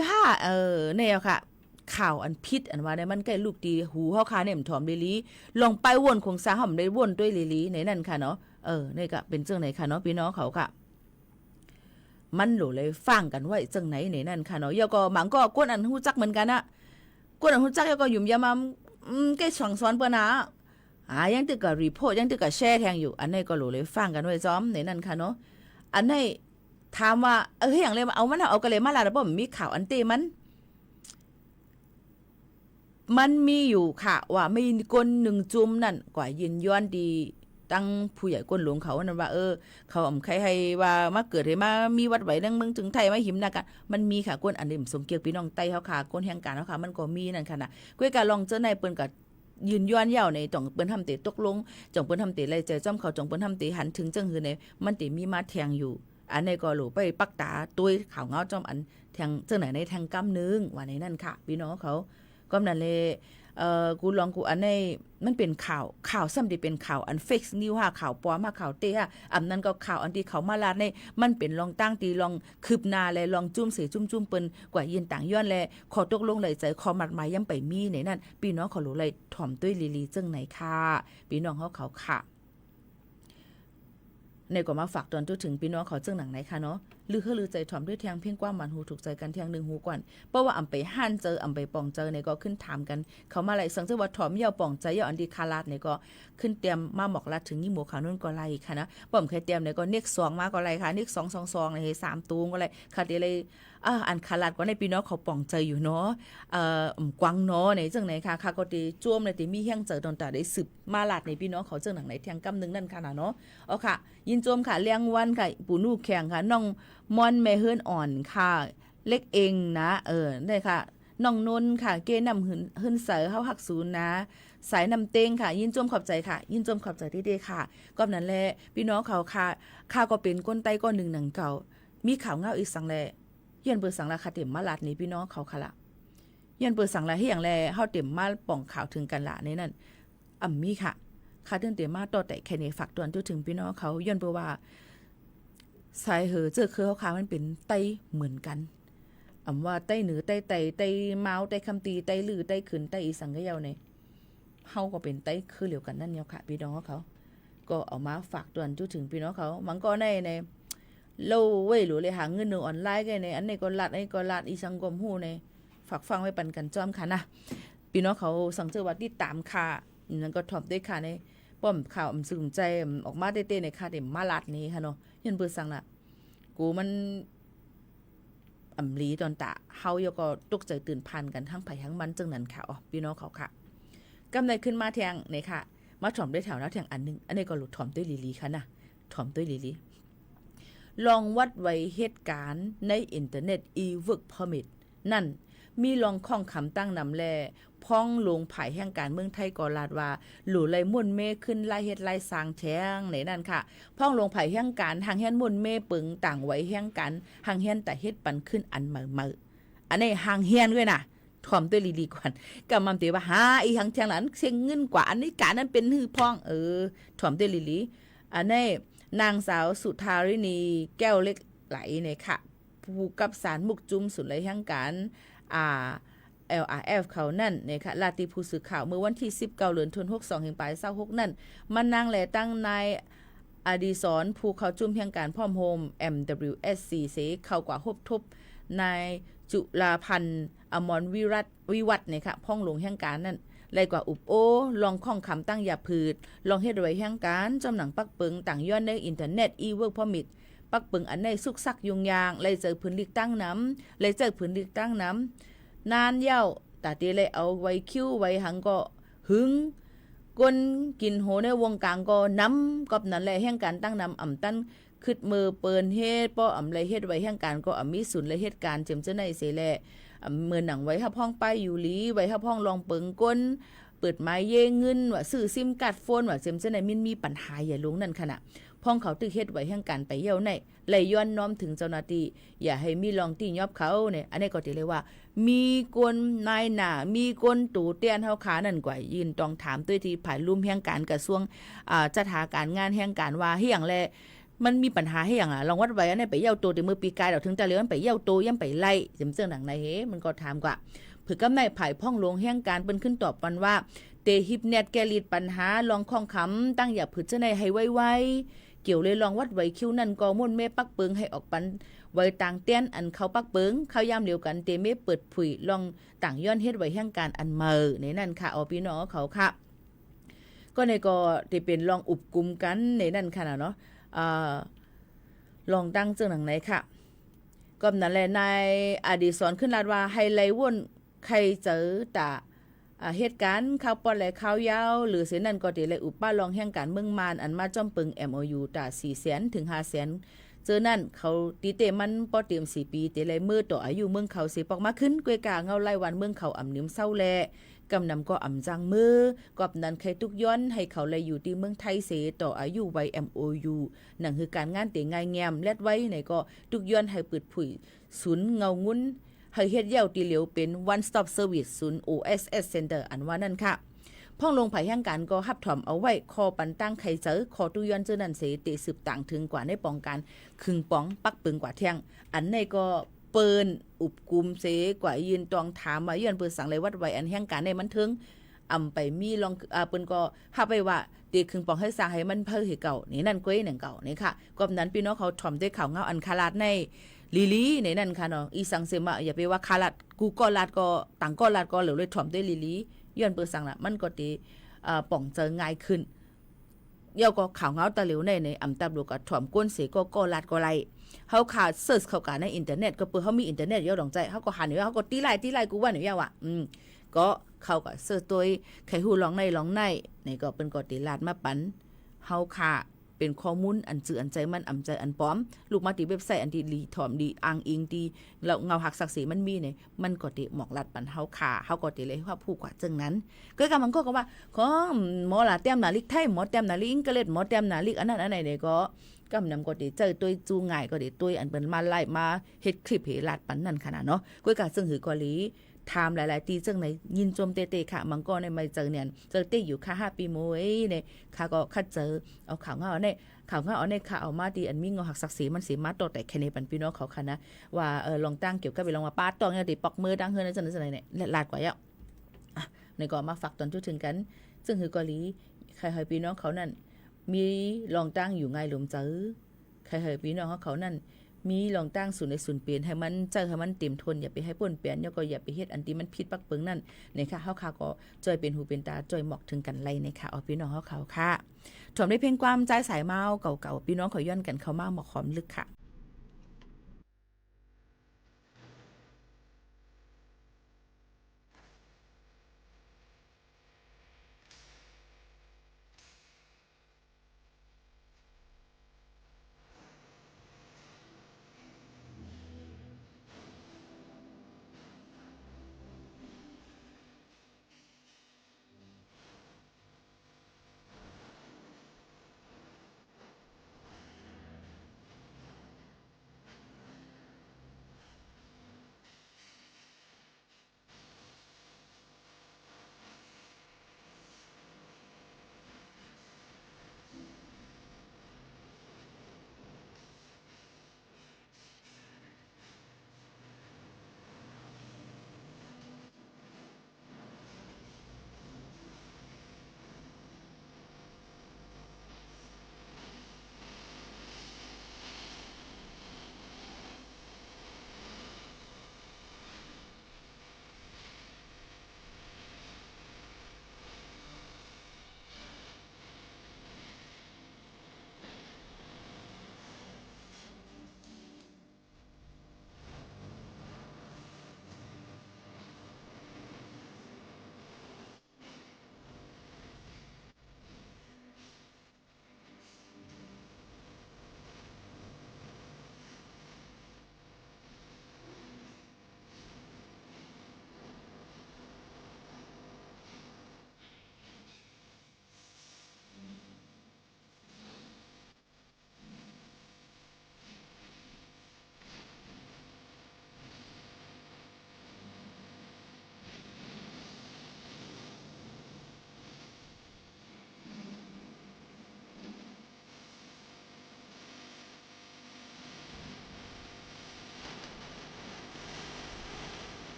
แนวค่ะข่าวอันพิษอันว่าเนี่ยมันใกล้ลูกดีหูเฮาคาเนี่ยมันถอมลีลีลองไปวนคงซาห่อมได้วนด้วยลีลีในนั่นค่ะเนาะนี่ก็เป็นจังไหนค่ะเนาะพี่น้องเขาค่ะมันหลูเลยฟังกันว่าจังไหนในนั่นค่ะเนาะยก็มันก็ก้นอันฮู้จักเหมือนกันน่ะก้นอันฮู้จักก็ยุ่มยามาใกล้สั่งสอนเปิ้นนะยังตึกกับรีโพสยังตึกกับแชร์แทงอยู่อันนี้ก็หลูเลยฟังกันไว้ซ้อมในนั้นค่ะเนาะอันนี้ถามว่าอย่างไรเอามันเอากันเลยมาลาดบ่มีข่าวอันเตมันมีอยู่ค่ะว่ามีคน1จุ่มนั่นกว่ายินย้อนดีตั้งผู้ใหญ่ก้นหลวงเขานั่นว่าเขาใครให้ว่ามาเกิดให้มามีวัดไหวดังเมืองถึงไทยมาหิมนากันมันมีค่ะก้นอันนี้สมเกียรติพี่น้องไต้เฮาค่ะก้นแห่งการเฮาค่ะมันก็มีนั่นค่ะนะก้อยกะลองเจอในเปิ้นก็ยืนย้อนยาวในจ่องเปิ้นทำเตตกลงจ่องเปิ้นทำเตไล่ใจจ้อมเขาจ่องเปิ้นทำเตหันถึงจังหือในมันเตมีมาแทงอยู่อันนี้ก็หลูไปปักตาตุ้ยข่าวเงาจ้อมอันแทงจังไหนในแทงกำนึงว่าในนั่นค่ะพี่น้องเขาก็นั่นเลยกูลองกูอันนี้มันเป็นข่าวซ้ำที่เป็นข่าวอันเฟกนิวส์ข่าวปลอมข่าวเตะอันนั้นก็ข่าวอันที่เขามาลาดในมันเป็นลองตั้งตีลองคืบหน้าและลองจุ่มเสจุ่มเปิ้นกว่ายินต่างย้อนแลขอตกลงเลยใจขอมัดหมายยังไปมีในนั้นพี่น้องเขารู้เลยถ่อมด้วยลีจังไหนค่ะพี่น้องเขาค่ะในก็มาฝากตอนถึงพี่น้องเขาจังหนังไหนค่ะเนาะลือใจถ่อมด้วยแทงเพียงกว้างมันหูถูกใจกันแทง1หูก่อนเพราะว่าอำไปห่านเจออำไปป่องเจอในก็ขึ้นถามกันเขามาไล่สังเจอว่าถ่อมยาวป่องใจยาวอันดีคาลาดในก็ขึ้นเตรียมมาหมอกลัดถึงยี่หมูขาวนุ่นก็ไล่ค่ะนะป้อมเคยเตรียมในก็เน็ก2มาก็ไล่ค่ะเน็ก222ใน3ตูงก็ไล่ค่ะเดี๋ยวเลยอันคาลาดก็ในพี่น้องเขาป่องใจอยู่เนาะกวางเนาะในจังไหนค่ะก็ตีจ้วมในตีมีแห้งเจอตอนตาได้สืบมาลาดในพี่น้องเขาจังหนังไหนแทงกำนึงนั่นค่ะเนาะเอาค่ะยินจ้วมค่ะเลี้ยงวันค่ะปูนูแข่งค่ะน้องมอนแม่เฮือนอ่อนค่ะเล็กเองนะได้ค่ะน้องนนค่ะเกนำหืนเสือเฮาหักศูนย์นะสายนำเต็งค่ะยินจมขอบใจค่ะยินจมขอบใจที่ดีค่ะก็นั้นแหละพี่น้องเขาค่ะก็เป็นก้นไต้ก้อน1หนังเก่ามีข่าวเงาอีกสังแลเฮียนเปิดสังละค่ะเต็มมาลาดนี่พี่น้องเขาค่ะละเฮียนเปิดสังละให้อย่างแลเฮาเต็มมาป่องข่าวถึงกันละในนั้นมีค่ะเรื่องเต็มมาต่อแต่แค่นี้ฝากตวนถึงพี่น้องเขาย้อนเปิดว่าสายเจอคือเขาค่ะมันเป็นไต้เหมือนกันว่าไต้เหนือไต้ไต้เมาไต้คำตีไต้ลือไต้ขืนไต้อีสังกะเยาในเฮาก็เป็นไต้คือเหลียวกันนั่นเนาะค่ะพี่น้องเขาก็เอามาฝากตวนถึงพี่น้องเขามันก็ในโลเว้ยหรือเลยหาเงินออนไลน์กันในอันนี้ก็ลัดไอ้ก็ลัดอีสังกมฮู้ในฝากฟังไว้ปันกันจ้อมค่ะนะพี่น้องเขาสังเจอว่าติดตามค่ะนั่นก็ถอมด้วยค่ะในป้อมข่าวสึงใจออกมาเต้ๆในค่ะเต็มมาลัดนี้ค่ะเนาะยันเปิดสังละ กูมันอำลีตอนตะเฮายก็ตกใจตื่นพันกันทั้งไผทั้งมันจังนั้นค่ะอ๋อพี่น้องเขาค่ะกำไดขึ้นมาแทงนี่ค่ะมาถ่อมด้วยแถวแล้วแทงอันนึงอันนี้ก็หลุดถ่อมด้วยลีค่ะนะถ่อมด้วยลีลองวัดไว้เหตุการณ์ในอินเทอร์เน็ต e-work permit นั่นมีลองข้องคำตั้งนำแลพ้องลงภายแห่งการเมืองไทยก็ลาดว่าหลู่ไหลมุ่นเมขึ้นไล่เฮ็ดไล่สร้างแท้งในนั่นค่ะพ้องลงภายแห่งการทางแห่นมุ่นเมปึงต่างไว้แห่งการทางแห่นแต่เฮ็ดปันขึ้นอันเหมออันนี้ห่างเฮียนด้วยนะถ่อมด้วยลีก่อนก็มันติว่าหาอีหังแทงนั้นเสียงเงินกว่าอันนี้การนั้นเป็นหือพ้องถ่อมด้วยลีอันนี้นางสาวสุธารินีแก้วเล็กไหลเนี่ยค่ะผู้กับสารมุกจุมสุดเลยแห่งการLRF เขานั่นเนี่ยค่ะลาติผู้สื่อข่าวเมื่อวันที่19เดือนธันวาคม2 ปี26นั่นมันนางแลตั้งนายอดีศรผู้เขาจุ่มเพียงการพร้อมโฮม MWSC เสเข้ากว่าฮบทบนายจุฬาพันธ์อมรวิวัฒน์เนี่ยค่ะพ้องหลวงแห่งการนั่นไล่กว่าอุบโอลองข้องคำตั้งยาพืชลองเฮ็ดไว้แห่งการจำหนังปักเปิงต่างย้อนในอินเทอร์เน็ต e-work permit ปักเปิงอันในสุกซักยุงยางไล่เจอพื้นลิกตั้งน้ำไล่เจอพื้นลิกตั้งน้ำนานเย้าตาตีเลยเอาไว้คิ้วไว้หังก็หึงก้นกินโหในวงกลางก็น้ำกับนั่นแหละแห่งการตั้งน้ำอ่ำตั้นขึ้นมือเปินเฮ็ดป้ออ่ำไรเฮ็ดไว้แห่งการก็อ่ำมีศูนย์ไรเฮ็ดการเจียมเจ้าในเสแลเมื่อหนังไว้ฮับห้องป้ายอยู่หลีไว้ฮับห้องลองเปิงก้นเปิดไม้เย่เงินว่าซื้อซิมการ์ดโฟนว่าเจียมเจ้าในมีปัญหาอย่าลงนั่นขณะพ้องเขาตึกเฮ็ดไว้แห่งการไปเยี่ยวในไหลย้อนน้อมถึงเจ้าหน้าที่อย่าให้มีลองตียอบเขาเนี่ยอันนี้ก็ติเลยว่ามีกลนายหน้ามีกลตู่เตียนเฮาขานั่นกว่ายืนต้องถามด้วยที่ภายลุ่มแห่งการกระทรวงจัดหาการงานแห่งการว่าเฮียงแลมันมีปัญหาให้อย่างลองวัดไว้อันนี้ไปเยี่ยวตัวแต่มือปีกายเราถึงจะเลี้ยงไปเยี่ยวตัวยังไปไล่เจิมๆหนังในเฮมันก็ถามกว่าเผื่อกำในภายพ้องลงแห่งการเปิ้นขึ้นตอบปันว่าเตฮิปเน็ตแกลีดปัญหาลองข้องคำตั้งอย่าผืดเจ้าในให้ไวๆเกี่ยวเลยลองวัดไว้คิวนั่นก็มุ่นเมปักเปิงให้ออกปันไว้ต่างเตี้ยนอันเขาปักเปิงเขายามเดียวกันเตเมเปิดผุยลองต่างย้อนเฮ็ดไว้แห่งการอันเมอในนั่นค่ะเอาพี่น้องเขาค่ะก็ในก็จะเป็นลองอุบกุมกันในนั่นค่ะเนาะลองตั้งเจ้าหนังไหนค่ะก็นั่นแหละนายอดีศรขึ้นลาดว่าให้ไล่วนใครเจอตาเหตุการณ์ข่าวปอนและข่าวยาวหรือเสนั่นก็ติเลยอุปป้าลองแห่งการเมืองมานอันมาจ้อมปึง MOU ตา 400,000 ถึง 500,000 เจอนั่นเขาตีเตมันป้อเตรียม4 ปีเตเลยมือต่ออายุเมืองเขาสิปอกมาขึ้นกวยกาเงาไล่วันเมืองเขาอ่ำนิ่มเศร้าแลกำนำก็อ่ำจังมือกอบนั้นใครทุกย้อนให้เขาเลยอยู่ที่เมืองไทยเสต่ออายุไว้ MOU นั่นคือการงานเตง่ายแงมแลดไว้ไหนก็ทุกย้อนให้เปิดผุยศูนย์เงางุ้นให้เฮ็ดเยี่ยวตีเหลียวเป็น one stop service ศูนย์ OSS Center อันว่านั่นค่ะพ่องลงภายแห่งการก็ฮับถอมเอาไว้คอปันตั้งไขเจอคอตุย้อนเจอนั่นเสติสืบต่างถึงกว่าในป้องกันคึงป้องปักปึงกว่าเที่ยงอันในก็เปิ้นอุบกุมเสกว่ายืนตองถามว่าย้อนเปิ้นสั่งเลยวัดไว้อันแห่งการในมันถึงอำไปมีลองเปิ้นก็ฮับไปว่าตีคึงป้องให้สร้างให้มันเพิ่นให้เก่านี่นั่นก้อยหนึ่งเก่านี่ค่ะก็นั้นพี่น้องเขาถ่อมด้วยข่าวเงาอันคาลาดในลีในนั่นค่ะเนาะอีสังเสมาอย่าไปว่าคาลาดกูก็ลาดก็ต่างก็ลาดก็เหลือเลยถ่อมด้วยลีย้อนเปิ้นสั่งน่ะมันก็ตีป่องเจอง่ายขึ้นเย่าก็ข่าวเงาตะเหลวในอำตับลูกก็ถ่อมก้นเสก็ลาดก็ไล่เฮาขาเสิร์ชเข้ากันในอินเทอร์เน็ตก็เปิ้นเฮามีอินเทอร์เน็ตเย่าดองใจเฮาก็หันว่าเฮาก็ตีไล่กูว่าหนูย่าว่ะก็เข้าก็เสิร์ชตัวไขฮู้ร้องในนี่ก็เปิ้นก็ตีลาดมาปันเฮาขาเป็นข้อมูลอันจืออันใจมันอำใจอันปลอมลูกมาติเว็บไซต์อันที่ลีถ่อมดีอ้างอิงดีแล้วเงาหักศักดิ์ศรีมันมีเนี่ยมันก็ติหมอกลัดปันเฮาขาเฮาก็ติเลยว่าผู้กว่าจังนั้นก็กำมันก็ว่าของหมอละแต้มนาลิกไทยหมอแต้มนาลิกอังกฤษหมอแต้มนาลิกอันนั้นอันไหนเนี่ยก็กำนำก็ติเจอตัวจูง่ายก็ติตัวอันเปิ้นมาไล่มาเฮ็ดคลิปเฮลาดปันนั่นขนาดเนาะก็กะซึ่งหือกอลีถามหลายๆตีจังไหนยินจมเตๆค่ะมังก็ในไม่เจอเนี่ยเจอเตอยู่ค่า5 ปีโมยเนี่ยค่ะก็คัดเจอเอาข่าวเงาเนี่ยข่าวเงาในข่าวเอามาดีอันมีเงาหักศักดิ์ศรีมันสิมาต่อแต่แค่ในปันพี่น้องเขาค่ะนะว่าลองตั้งเกี่ยวกับไปลองมาป้าตองเนี่ยติปอกมือดังเฮือนจังซั่นเนี่ยลาดกว่าเยอะในก็มาฝากตอนจุดถึงกันซึ่งคือกอลีใครให้พี่น้องเขานั่นมีลองตั้งอยู่ง่ายหลมเจอใครให้พี่น้องเขานั่นมีลองตั้งศูนย์ในศูนย์เปลี่ยนให้มันเจอให้มันเต็มทนอย่าไปให้ป่นเปลี่ยนแล้วก็อย่าไปเฮ็ดอันที่มันผิดปักเปิงนั่นนะคะเฮาค่ะก็จอยเป็นหูเป็นตาจอยหมอกถึงกันไล่นะคะเอาพี่น้องเฮาเขาค่ะถอมได้เพียงความใจสายเมาเก่าๆพี่น้องขอย้อนกันเข้ามาหมอกหอมลึกค่ะ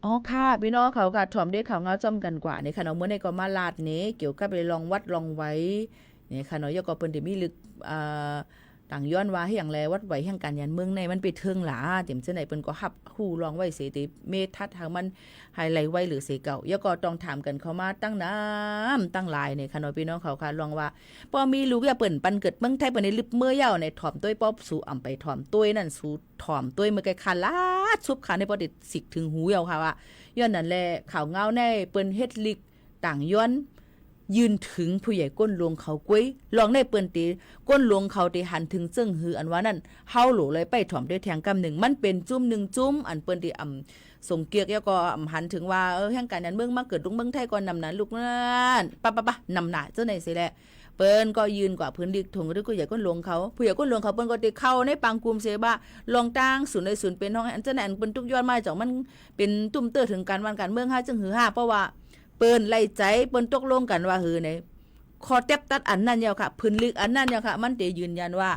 อ๋อค่ะพี่น้องเขาก็ถ่อมด้วยข่าวเงาจ้อมกันกว่าในค่ะเนาะเมื่อในก็มาลาดนี้เกี่ยวกับไปลองวัดลองไว้เนี่ยค่ะเนาะยก็เปิ้นได้มีลึกต่างย้อนว่าให้อย่างแลวัดไว้แห่งการยันเมืองในมันไปเทิงหลาเต็มเส้นไหนเปิ้นก็ฮับฮู้ลองไว้เสติเมทัดทางมันไฮไลท์ไว้หรือเสเก่ายก็ต้องถามกันเข้ามาตั้งน้ำตั้งหลายเนี่ยค่ะเนาะพี่น้องเขาค่ะลองว่าพอมีลูกอย่าเปิ้นปันเกิดเมืองไทยเปิ้นได้ลึบเมื่อยาวในถ่อมต้วยป๊อบสู่อำไปถ่อมต้วยนั่นสู่ถ่อมต้วยเมื่อไกคาลาดซุบขาในบ่ได้สิกถึงหูยาวค่ะว่าย้อนนั่นแหละข่าวเงาแน่เปิ้นเฮ็ดลิกต่างย้อนยืนถึงผู้ใหญ่ก้นหลวงเขากุ้ยลองได้เปิ้นตีก้นหลวงเขาตีหันถึงซึ่งหืออันว่านั่นเฮาโหลเลยไปถ่อมด้วยแทงกำหนึ่งมันเป็นจุ้มหนึ่งจุ้มอันเปิ้นตีส่งเกียกแล้วก็หันถึงว่าแห่งการนั้นเมืองมาเกิดลุงเมืองไทยก่อนนำนั้นลูกนั่นปะนำหน้าเจ้าไหนสิแหละเปิ้นก็ยืนกว่าพื้นดิกถงหรือผู้ใหญ่ก้นหลวงเขาผู้ใหญ่ก้นหลวงเขาเปิ้นก็ติเข้าในปังกุมเสบ้าลองตั้งศูนย์ในศูนย์เป็นห้องอันเจ้าไหนเปิ้นทุกย้อนมาจากมันเป็นตุ้มเตอถึงการวันการเมืองหาจึงหือหาเพราะว่าเปิ้นไล่ใจเปิ้นตกลงกันว่าหือในคอแทบตัดอันนั้นยาวค่ะพื้นลึกอันนั้นยาวค่ะมันเตยืนยันว่า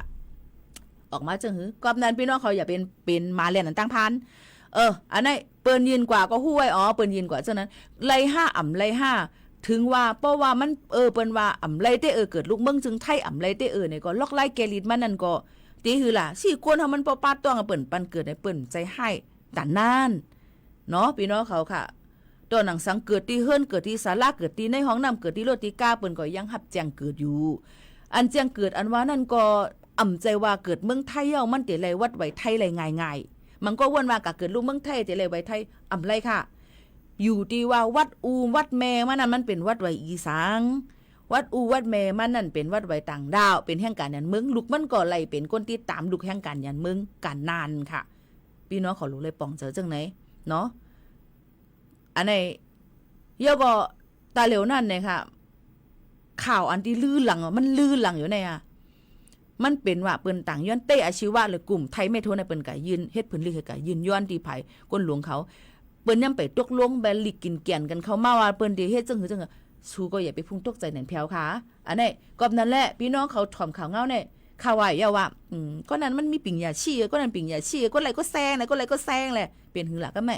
ออกมาจังหือกอบนั้นพี่น้องเขาอย่าเป็นมาเรียนอันตั้งพันอันนั้นเปิ้นยืนกว่าก็ฮู้ไว้อ๋อเปิ้นยืนกว่าฉะนั้นไล่5ไล่5ถึงว่าเพราะว่ามันเปิ้นว่าไล่เตเกิดลูกเมืองจึงไทยไล่เตเนี่ยก็ลอกไล่แกลิดมันนั่นก็ตีหือล่ะสี่คนเฮามันปอปาต้องเปิ้นปันเกิดให้เปิ้นใจให้ดันนานเนาะพี่น้องเขาค่ะตัวหนังสังเกิดที่เฮิรนเกิดที่ศาลาเกิดที่ในห้องน้ำเกิดที่โลติกาเปิ้นก็ยังหับแจ้งเกิดอยู่อันแจ้งเกิดอันว่านั่นก็ใจว่าเกิดเมืองไทยเฮามันเตไลวัดไว้ไทยไลง่ายๆมันก็วนว่ากะเกิดลูกเมืองไทยเตไลไว้ไทยไรค่ะอยู่ที่ว่าวัดวัดแม่มันนั่นมันเป็นวัดไว้อีสานวัดวัดแม่มันนั่นเป็นวัดไว้ต่างดาวเป็นแห่งการยันเมืองลูกมันก็ไลเป็นคนที่ตามลูกแห่งการยันเมืองกันนานค่ะพี่น้องเขารู้เลยป่องเจอจังไหนเนาะอันไหนเยอะก็ตาเหลวนั่นเนี่ยค่ะข่าวอันที่ลื่นหลังมันลื่นหลังอยู่ในมันเป็นว่าเปิ้นต่างย้อนเตอาชีวะหรือกลุ่มไทยไม่โทษในเปิ้นก็ยืนเฮ็ดผลลิกก็ยืนย้อนที่ไผก้นหลวงเขาเปิ้นยังไปตกลงแบลิกกินเกียนกันเขามาว่าเปิ้นสิเฮ็ดจังหือจังสู้ก็อย่าไปพุ่งตกใจนั่นแผ่วค่ะอันนี้ก็นั่นแหละพี่น้องเขาถ่อมข่าวเงาเนี่ยข่าวว่าอย่าว่าก็นั้นมันมีปิ่งยาชี้ก็นั้นปิ่งยาชี้ก็อะไรก็แซงนะก็อะไรก็แซงแหละเปลี่ยนหือล่ะก็แม่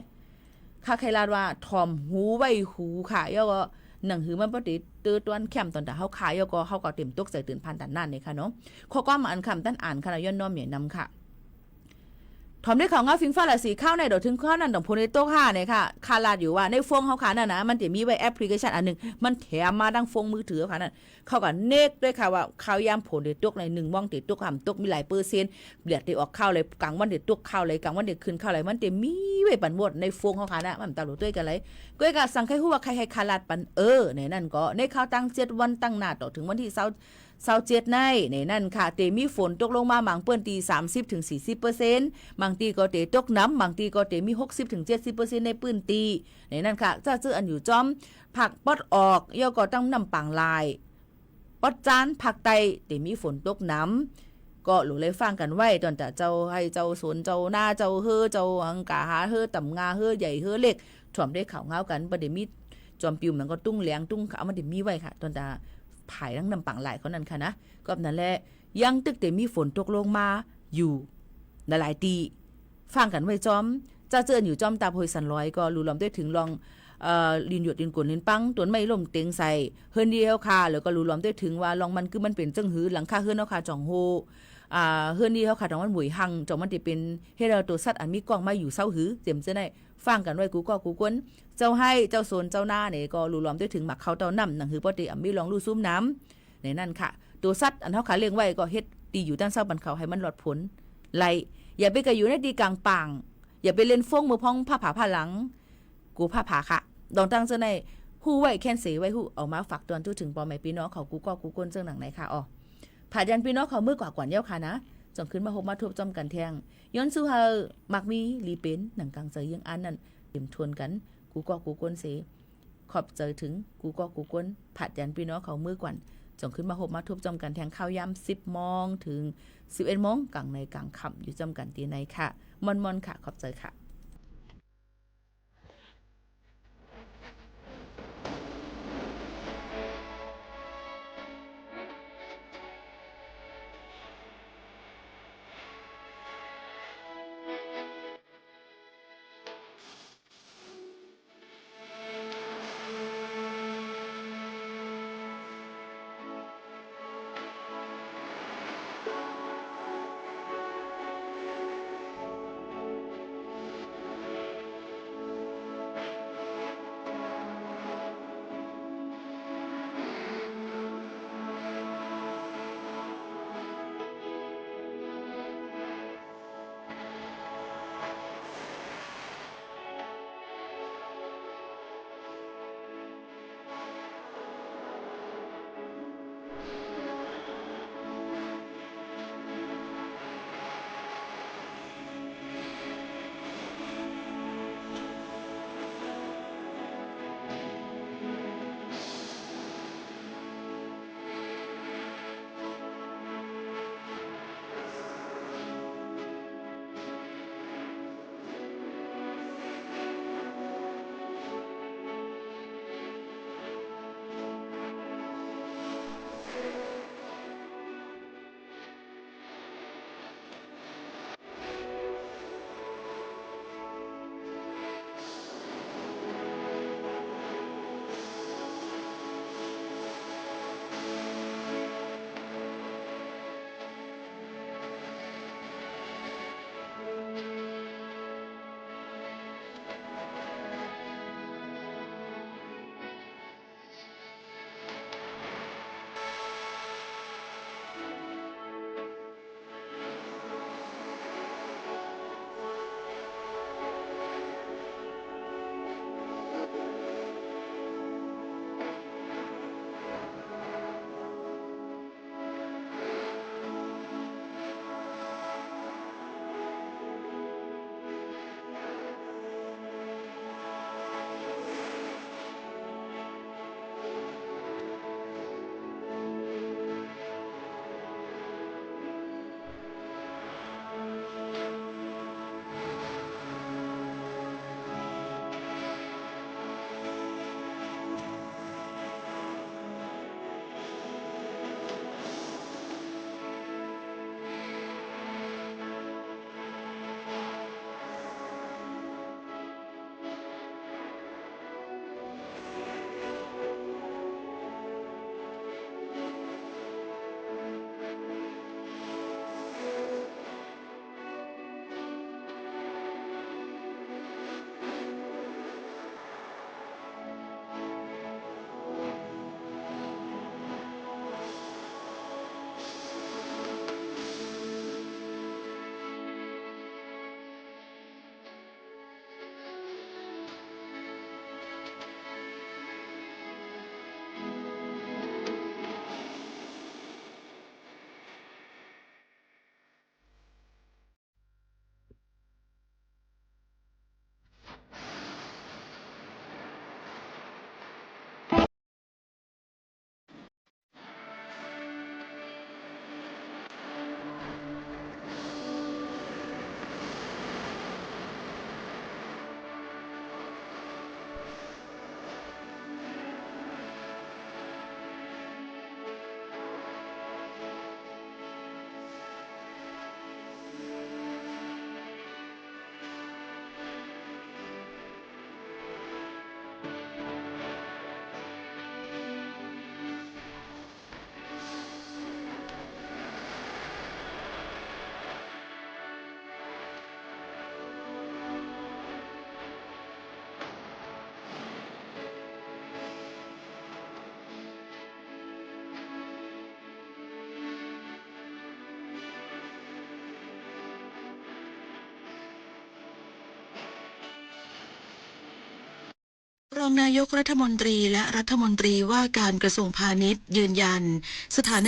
ข้าใครลาดว่าถ่อมหูไว้หูค่ะย่อก็หนังหือมันบ่ได้ตื้อต้วนแคมตอนแต่เฮาขายย่อก็เฮาก็เต็มตกใจตื่นพันดันนั่นนี่ค่ะเนาะข้อความมาอันคำตั้นอ่านค่ะย้อนน้อมเหมียนำค่ะถอมได้ข่าวเงาฟิงฟ้าละสีข้าวในดอกถึงข้าวนั่นดอกโพเนโต้ค่ะเนี่ยค่ะคาลาดอยู่ว่าในฟงเขาขานั่นนะมันจะมีไว้แอปพลิเคชันอันนึงมันแถมมาดังฟงมือถือค่ะนั่นเขาก็เนกด้วยค่ะว่าข้าวยามโผล่เด็ดตกใน1ม่องเด็ดตกตกมีหลายเปอร์เซ็นต์เดือดได้ออกข้าวเลยกลางวันเด็ดตกข้าวเลยกลางวันเด็ดขึ้นข้าวเลยมันจะมีไว้ปันหมดในฟงเขาขาน่ะมันตาหลุดด้วยกันเลยก็ก็สั่งใครฮู้ว่าใครให้คาลาดปันในนั่นก็ในข้าวตั้ง7วันตั้งหน้าต่อถึงวันที่27ในนั่นค่ะเตมีฝนตกลงมาบางเปิ้นตี 30-40% บางตีก็เตตกน้ำบางตีก็เตมี 60-70% ในปื้นตีในนั่นค่ะจะซื้ออันอยู่จอมผักปอดออกย่อก็ต้องนำปังลายปอดจานผักไตเตมีฝนตกน้ำก็หลูเลยฟังกันไว้ตอนแต่เจ้าให้เจ้าสวนเจ้าหน้าเจ้าเฮอเจ้าหังกาหาเฮอต่ำงาเฮอใหญ่เฮอเล็กถ่วมได้ข่าวเงากันบ่ได้มีจอมปิวมันก็ตุ้งแหลงตุ้งขาวมันได้มีไว้ค่ะตอนแต่ผายทั้งนำปังหลายเขานั่นค่ะนะก็นั่นแหละยังตึกแต่มีฝนตกลงมาอยู่หลายตีฟังกันไว้จอมจะเจออยู่จอมตาโพยสันร้อยก็รู้ลอมได้ถึงลองลินหยดลินกวนลินปังตัวไม่ล่มเต็งใส่เฮือนเดียวค่ะแล้วก็รู้ลอมได้ถึงว่าลองมันคือมันเป็นจังหือหลังคาเฮือนเนาะค่ะจ่องโฮเฮือนดีเฮาค่ะจ่องมันหมุยหังจ่องมันสิเป็นเฮ็ดเอาตัวสัตว์อันมีกล้องมาอยู่เซาหือเต็มจะได้ฟังกันไว้กูก็กูกวนเจ้าให้เจ้าโซนเจ้าหน้าเนี่ยก็รู้ล้อมได้ถึงหมักเขาเต้านำหนังหือปกติมีลองรู้ซุ่มน้ำในนั่นค่ะตัวสัตว์อันเฮาขาเลี้ยงไว้ก็เฮ็ดดีอยู่ด้านเศร้าบันเขาให้มันหลอดผลไล่อย่าไปกะอยู่ในดีกลางป่างอย่าไปเล่นฟงมือพองผ้าผาผ้าหลังกูผ้าผาค่ะดองตั้งเจ้าในฮู้ไว้แค้นเสไว้ฮู้เอามาฝากตอนถึงปอแม่พี่น้องเขากูก็กูกวนเจ้าหนังไหนค่ะอ๋อผ่ายันพี่น้องเขามือกว่ากว่าเย้าค่ะนะจงขึ้นมาพบมาทุบจอมกันแทงย้อนสู้เฮามักมีลีเป็นหนังกลางใจยังอันนั้นเต็มทวนกันกูก็กูกวนเสขอบใจถึงกูก็กูกวนผัดยันพี่น้องเขามือกว่าจงขึ้นมาพบมาทุบจอมกันแทงข้าวยำ10 โมงถึง11 โมงกลางในกลางค่ำอยู่จอมกันตีในค่ะมอนๆค่ะขอบใจค่ะ องนายกรัฐมนตรีและรัฐมนตรีว่าการกระทรวงพาณิชย์ยืนยันสถาน